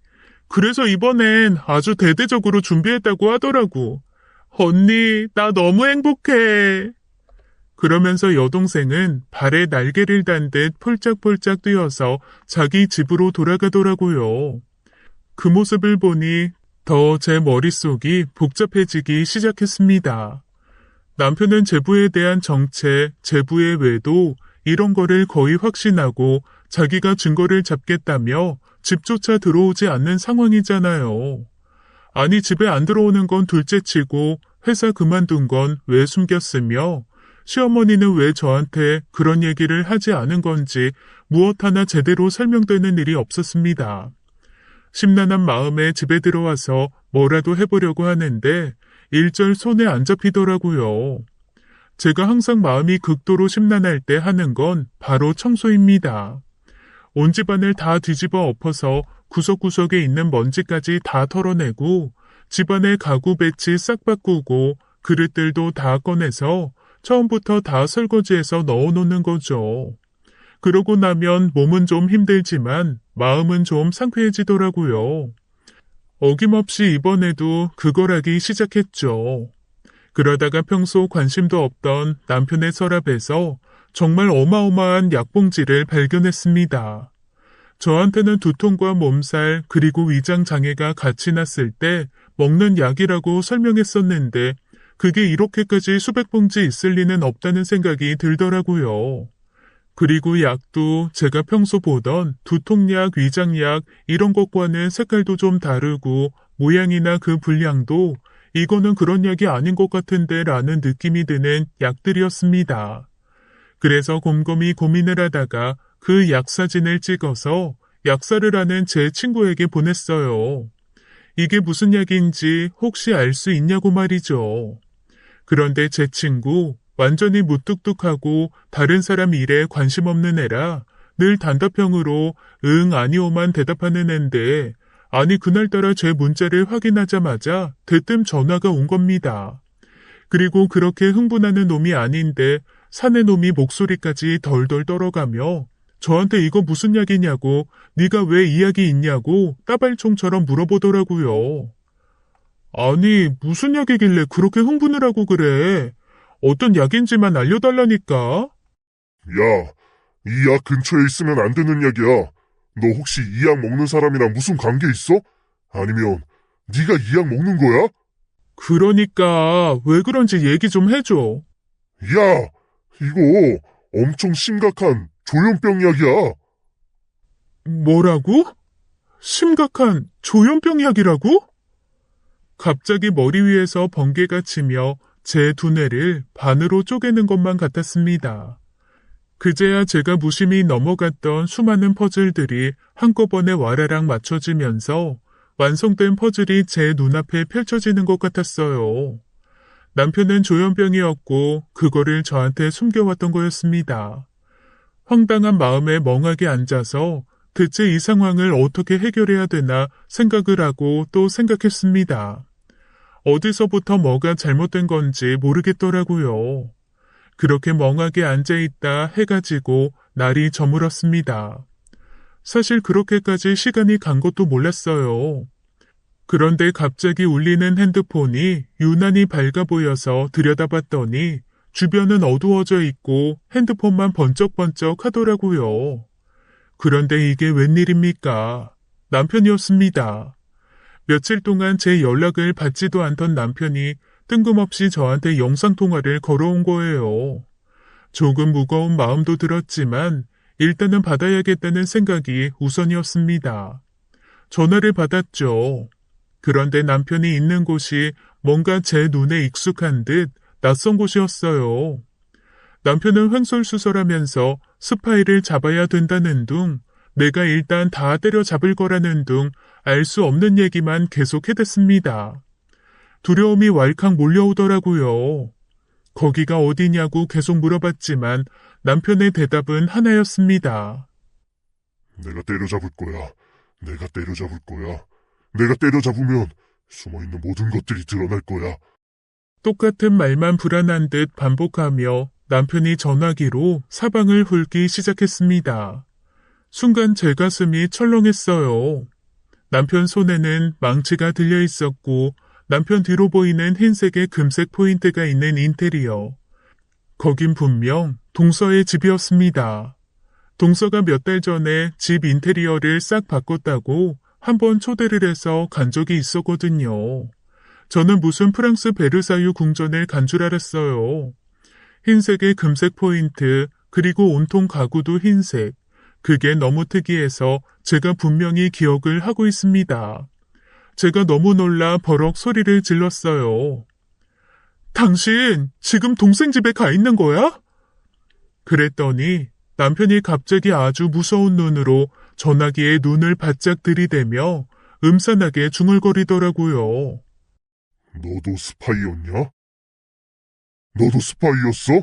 그래서 이번엔 아주 대대적으로 준비했다고 하더라고. 언니 나 너무 행복해. 그러면서 여동생은 발에 날개를 단 듯 폴짝폴짝 뛰어서 자기 집으로 돌아가더라고요. 그 모습을 보니 더 제 머릿속이 복잡해지기 시작했습니다. 남편은 제부에 대한 정체, 제부의 외도 이런 거를 거의 확신하고 자기가 증거를 잡겠다며 집조차 들어오지 않는 상황이잖아요. 아니 집에 안 들어오는 건 둘째치고 회사 그만둔 건 왜 숨겼으며 시어머니는 왜 저한테 그런 얘기를 하지 않은 건지 무엇 하나 제대로 설명되는 일이 없었습니다. 심란한 마음에 집에 들어와서 뭐라도 해보려고 하는데 일절 손에 안 잡히더라고요. 제가 항상 마음이 극도로 심란할 때 하는 건 바로 청소입니다. 온 집안을 다 뒤집어 엎어서 구석구석에 있는 먼지까지 다 털어내고 집안의 가구 배치 싹 바꾸고 그릇들도 다 꺼내서 처음부터 다 설거지해서 넣어놓는 거죠. 그러고 나면 몸은 좀 힘들지만 마음은 좀 상쾌해지더라고요. 어김없이 이번에도 그걸 하기 시작했죠. 그러다가 평소 관심도 없던 남편의 서랍에서 정말 어마어마한 약봉지를 발견했습니다. 저한테는 두통과 몸살 그리고 위장 장애가 같이 났을 때 먹는 약이라고 설명했었는데 그게 이렇게까지 수백 봉지 있을 리는 없다는 생각이 들더라고요. 그리고 약도 제가 평소 보던 두통약, 위장약 이런 것과는 색깔도 좀 다르고 모양이나 그 분량도 이거는 그런 약이 아닌 것 같은데 라는 느낌이 드는 약들이었습니다. 그래서 곰곰이 고민을 하다가 그 약 사진을 찍어서 약사를 하는 제 친구에게 보냈어요. 이게 무슨 약인지 혹시 알 수 있냐고 말이죠. 그런데 제 친구 완전히 무뚝뚝하고 다른 사람 일에 관심 없는 애라 늘 단답형으로 응 아니오만 대답하는 앤데 아니 그날따라 제 문자를 확인하자마자 대뜸 전화가 온 겁니다. 그리고 그렇게 흥분하는 놈이 아닌데 사내 놈이 목소리까지 덜덜 떨어가며 저한테 이거 무슨 약이냐고 네가 왜 이 약이 있냐고 따발총처럼 물어보더라고요. 아니 무슨 약이길래 그렇게 흥분을 하고 그래. 어떤 약인지만 알려달라니까. 야, 이 약 근처에 있으면 안 되는 약이야. 너 혹시 이 약 먹는 사람이랑 무슨 관계 있어? 아니면 네가 이 약 먹는 거야? 그러니까 왜 그런지 얘기 좀 해줘. 야, 이거 엄청 심각한 조현병 약이야. 뭐라고? 심각한 조현병 약이라고? 갑자기 머리 위에서 번개가 치며 제 두뇌를 반으로 쪼개는 것만 같았습니다. 그제야 제가 무심히 넘어갔던 수많은 퍼즐들이 한꺼번에 와라락 맞춰지면서 완성된 퍼즐이 제 눈앞에 펼쳐지는 것 같았어요. 남편은 조현병이었고 그거를 저한테 숨겨왔던 거였습니다. 황당한 마음에 멍하게 앉아서 대체 이 상황을 어떻게 해결해야 되나 생각을 하고 또 생각했습니다. 어디서부터 뭐가 잘못된 건지 모르겠더라고요. 그렇게 멍하게 앉아있다 해가지고 날이 저물었습니다. 사실 그렇게까지 시간이 간 것도 몰랐어요. 그런데 갑자기 울리는 핸드폰이 유난히 밝아 보여서 들여다봤더니 주변은 어두워져 있고 핸드폰만 번쩍번쩍 하더라고요. 그런데 이게 웬일입니까? 남편이었습니다. 며칠 동안 제 연락을 받지도 않던 남편이 뜬금없이 저한테 영상통화를 걸어온 거예요. 조금 무거운 마음도 들었지만 일단은 받아야겠다는 생각이 우선이었습니다. 전화를 받았죠. 그런데 남편이 있는 곳이 뭔가 제 눈에 익숙한 듯 낯선 곳이었어요. 남편은 횡설수설하면서 스파이를 잡아야 된다는 둥, 내가 일단 다 때려잡을 거라는 둥, 알 수 없는 얘기만 계속 해댔습니다. 두려움이 왈칵 몰려오더라고요. 거기가 어디냐고 계속 물어봤지만 남편의 대답은 하나였습니다. 내가 때려잡을 거야. 내가 때려잡을 거야. 내가 때려잡으면 숨어있는 모든 것들이 드러날 거야. 똑같은 말만 불안한 듯 반복하며 남편이 전화기로 사방을 훑기 시작했습니다. 순간 제 가슴이 철렁했어요. 남편 손에는 망치가 들려 있었고 남편 뒤로 보이는 흰색의 금색 포인트가 있는 인테리어. 거긴 분명 동서의 집이었습니다. 동서가 몇 달 전에 집 인테리어를 싹 바꿨다고 한번 초대를 해서 간 적이 있었거든요. 저는 무슨 프랑스 베르사유 궁전을 간 줄 알았어요. 흰색의 금색 포인트, 그리고 온통 가구도 흰색. 그게 너무 특이해서 제가 분명히 기억을 하고 있습니다. 제가 너무 놀라 버럭 소리를 질렀어요. 당신 지금 동생 집에 가 있는 거야? 그랬더니 남편이 갑자기 아주 무서운 눈으로 전화기에 눈을 바짝 들이대며 음산하게 중얼거리더라고요. 너도 스파이였냐? 너도 스파이였어?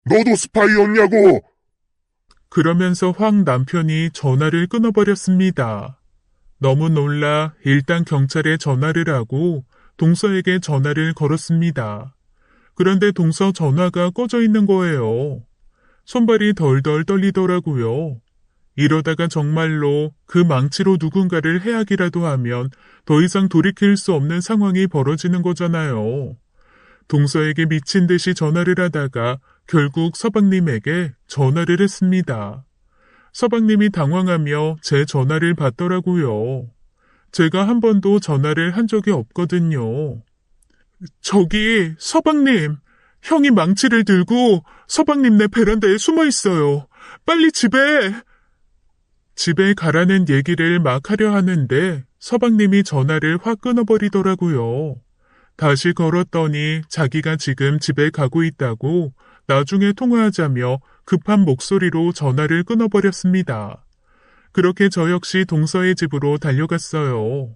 너도 스파이였냐고! 그러면서 확 남편이 전화를 끊어버렸습니다. 너무 놀라 일단 경찰에 전화를 하고 동서에게 전화를 걸었습니다. 그런데 동서 전화가 꺼져 있는 거예요. 손발이 덜덜 떨리더라고요. 이러다가 정말로 그 망치로 누군가를 해하기라도 하면 더 이상 돌이킬 수 없는 상황이 벌어지는 거잖아요. 동서에게 미친 듯이 전화를 하다가 결국 서방님에게 전화를 했습니다. 서방님이 당황하며 제 전화를 받더라고요. 제가 한 번도 전화를 한 적이 없거든요. 저기, 서방님, 형이 망치를 들고 서방님네 베란다에 숨어 있어요. 빨리 집에 가라는 얘기를 막 하려 하는데 서방님이 전화를 확 끊어버리더라고요. 다시 걸었더니 자기가 지금 집에 가고 있다고 나중에 통화하자며 급한 목소리로 전화를 끊어버렸습니다. 그렇게 저 역시 동서의 집으로 달려갔어요.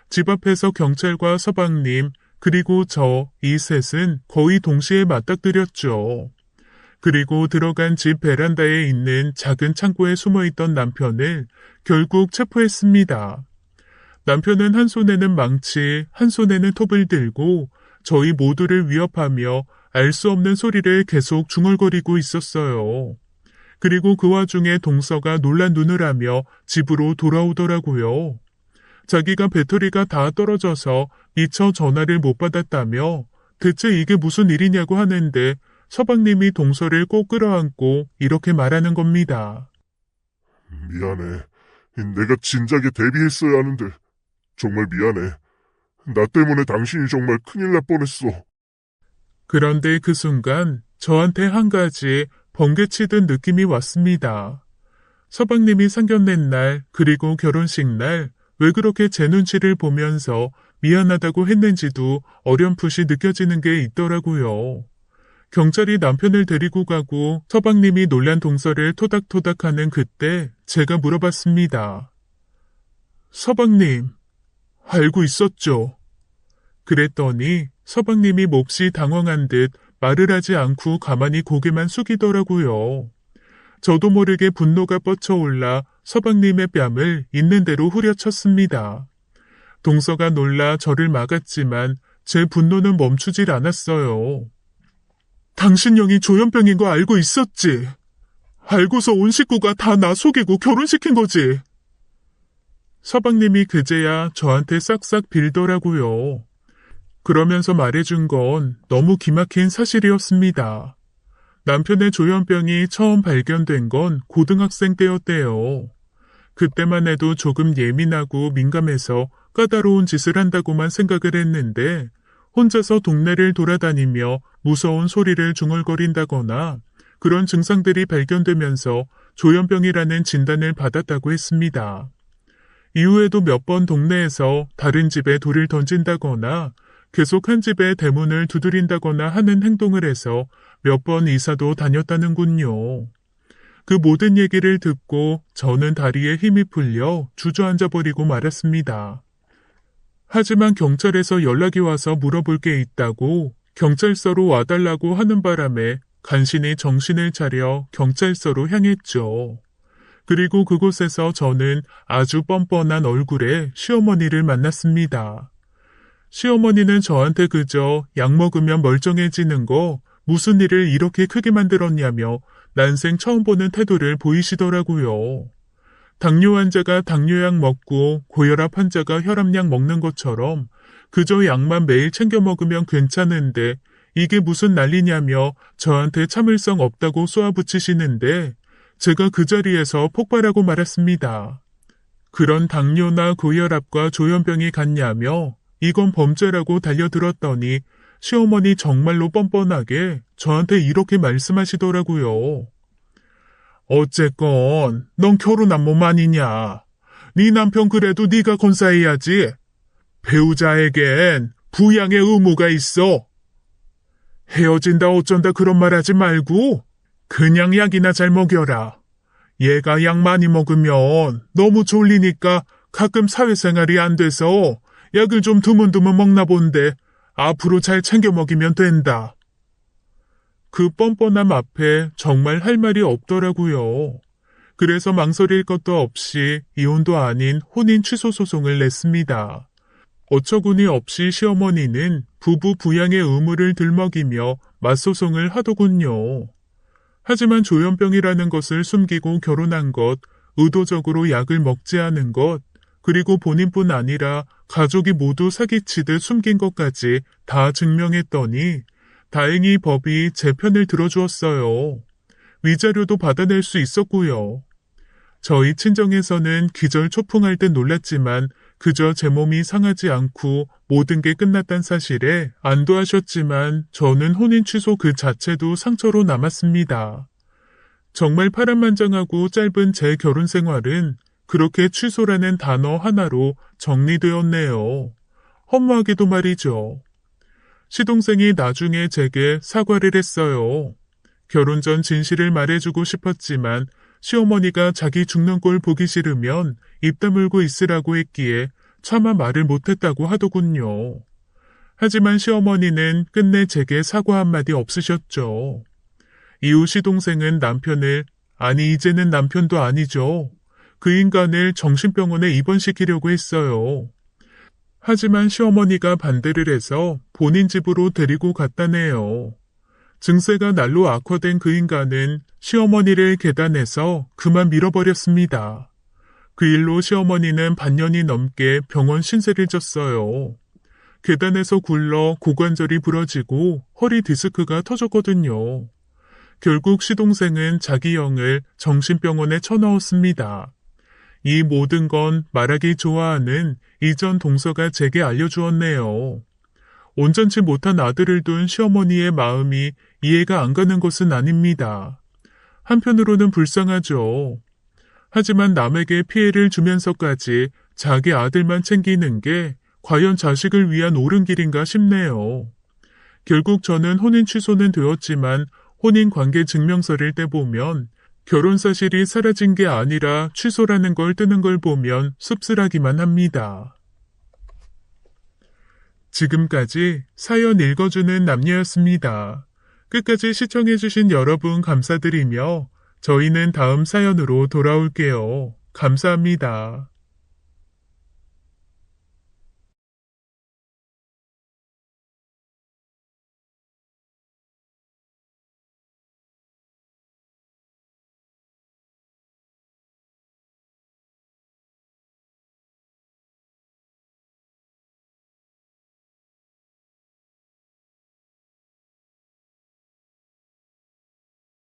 집 앞에서 경찰과 서방님 그리고 이 셋은 거의 동시에 맞닥뜨렸죠. 그리고 들어간 집 베란다에 있는 작은 창고에 숨어있던 남편을 결국 체포했습니다. 남편은 한 손에는 망치, 한 손에는 톱을 들고 저희 모두를 위협하며 알 수 없는 소리를 계속 중얼거리고 있었어요. 그리고 그 와중에 동서가 놀란 눈을 하며 집으로 돌아오더라고요. 자기가 배터리가 다 떨어져서 미처 전화를 못 받았다며 대체 이게 무슨 일이냐고 하는데 서방님이 동서를 꼭 끌어안고 이렇게 말하는 겁니다. 미안해. 내가 진작에 대비했어야 하는데 정말 미안해. 나 때문에 당신이 정말 큰일 날 뻔했어. 그런데 그 순간 저한테 한 가지 번개치듯 느낌이 왔습니다. 서방님이 상견례 날 그리고 결혼식 날 왜 그렇게 제 눈치를 보면서 미안하다고 했는지도 어렴풋이 느껴지는 게 있더라고요. 경찰이 남편을 데리고 가고 서방님이 놀란 동서를 토닥토닥하는 그때 제가 물어봤습니다. 서방님, 알고 있었죠? 그랬더니 서방님이 몹시 당황한 듯 말을 하지 않고 가만히 고개만 숙이더라고요. 저도 모르게 분노가 뻗쳐올라 서방님의 뺨을 있는 대로 후려쳤습니다. 동서가 놀라 저를 막았지만 제 분노는 멈추질 않았어요. 당신 형이 조현병인 거 알고 있었지? 알고서 온 식구가 다 나 속이고 결혼시킨 거지? 서방님이 그제야 저한테 싹싹 빌더라고요. 그러면서 말해준 건 너무 기막힌 사실이었습니다. 남편의 조현병이 처음 발견된 건 고등학생 때였대요. 그때만 해도 조금 예민하고 민감해서 까다로운 짓을 한다고만 생각을 했는데 혼자서 동네를 돌아다니며 무서운 소리를 중얼거린다거나 그런 증상들이 발견되면서 조현병이라는 진단을 받았다고 했습니다. 이후에도 몇 번 동네에서 다른 집에 돌을 던진다거나 계속 한 집에 대문을 두드린다거나 하는 행동을 해서 몇 번 이사도 다녔다는군요. 그 모든 얘기를 듣고 저는 다리에 힘이 풀려 주저앉아 버리고 말았습니다. 하지만 경찰에서 연락이 와서 물어볼 게 있다고 경찰서로 와달라고 하는 바람에 간신히 정신을 차려 경찰서로 향했죠. 그리고 그곳에서 저는 아주 뻔뻔한 얼굴의 시어머니를 만났습니다. 시어머니는 저한테 그저 약 먹으면 멀쩡해지는 거 무슨 일을 이렇게 크게 만들었냐며 난생 처음 보는 태도를 보이시더라고요. 당뇨 환자가 당뇨약 먹고 고혈압 환자가 혈압약 먹는 것처럼 그저 약만 매일 챙겨 먹으면 괜찮은데 이게 무슨 난리냐며 저한테 참을성 없다고 쏘아붙이시는데 제가 그 자리에서 폭발하고 말았습니다. 그런 당뇨나 고혈압과 조현병이 같냐며 이건 범죄라고 달려들었더니 시어머니 정말로 뻔뻔하게 저한테 이렇게 말씀하시더라고요. 어쨌건 넌 결혼한 몸 아니냐. 네 남편 그래도 네가 건사해야지. 배우자에겐 부양의 의무가 있어. 헤어진다 어쩐다 그런 말 하지 말고 그냥 약이나 잘 먹여라. 얘가 약 많이 먹으면 너무 졸리니까 가끔 사회생활이 안 돼서 약을 좀 드문드문 먹나 본데 앞으로 잘 챙겨 먹이면 된다. 그 뻔뻔함 앞에 정말 할 말이 없더라고요. 그래서 망설일 것도 없이 이혼도 아닌 혼인 취소 소송을 냈습니다. 어처구니 없이 시어머니는 부부 부양의 의무를 들먹이며 맞소송을 하더군요. 하지만 조현병이라는 것을 숨기고 결혼한 것, 의도적으로 약을 먹지 않은 것, 그리고 본인뿐 아니라 가족이 모두 사기치듯 숨긴 것까지 다 증명했더니 다행히 법이 제 편을 들어주었어요. 위자료도 받아낼 수 있었고요. 저희 친정에서는 기절초풍할 듯 놀랐지만 그저 제 몸이 상하지 않고 모든 게 끝났단 사실에 안도하셨지만 저는 혼인 취소 그 자체도 상처로 남았습니다. 정말 파란만장하고 짧은 제 결혼 생활은 그렇게 취소라는 단어 하나로 정리되었네요. 허무하게도 말이죠. 시동생이 나중에 제게 사과를 했어요. 결혼 전 진실을 말해주고 싶었지만 시어머니가 자기 죽는 꼴 보기 싫으면 입 다물고 있으라고 했기에 차마 말을 못했다고 하더군요. 하지만 시어머니는 끝내 제게 사과 한마디 없으셨죠. 이후 시동생은 남편을, 아니 이제는 남편도 아니죠. 그 인간을 정신병원에 입원시키려고 했어요. 하지만 시어머니가 반대를 해서 본인 집으로 데리고 갔다네요. 증세가 날로 악화된 그 인간은 시어머니를 계단에서 그만 밀어버렸습니다. 그 일로 시어머니는 반년이 넘게 병원 신세를 졌어요. 계단에서 굴러 고관절이 부러지고 허리 디스크가 터졌거든요. 결국 시동생은 자기 형을 정신병원에 쳐넣었습니다. 이 모든 건 말하기 좋아하는 이전 동서가 제게 알려주었네요. 온전치 못한 아들을 둔 시어머니의 마음이 이해가 안 가는 것은 아닙니다. 한편으로는 불쌍하죠. 하지만 남에게 피해를 주면서까지 자기 아들만 챙기는 게 과연 자식을 위한 옳은 길인가 싶네요. 결국 저는 혼인 취소는 되었지만 혼인관계 증명서를 떼보면 결혼 사실이 사라진 게 아니라 취소라는 걸 뜨는 걸 보면 씁쓸하기만 합니다. 지금까지 사연 읽어주는 남녀였습니다. 끝까지 시청해주신 여러분 감사드리며 저희는 다음 사연으로 돌아올게요. 감사합니다.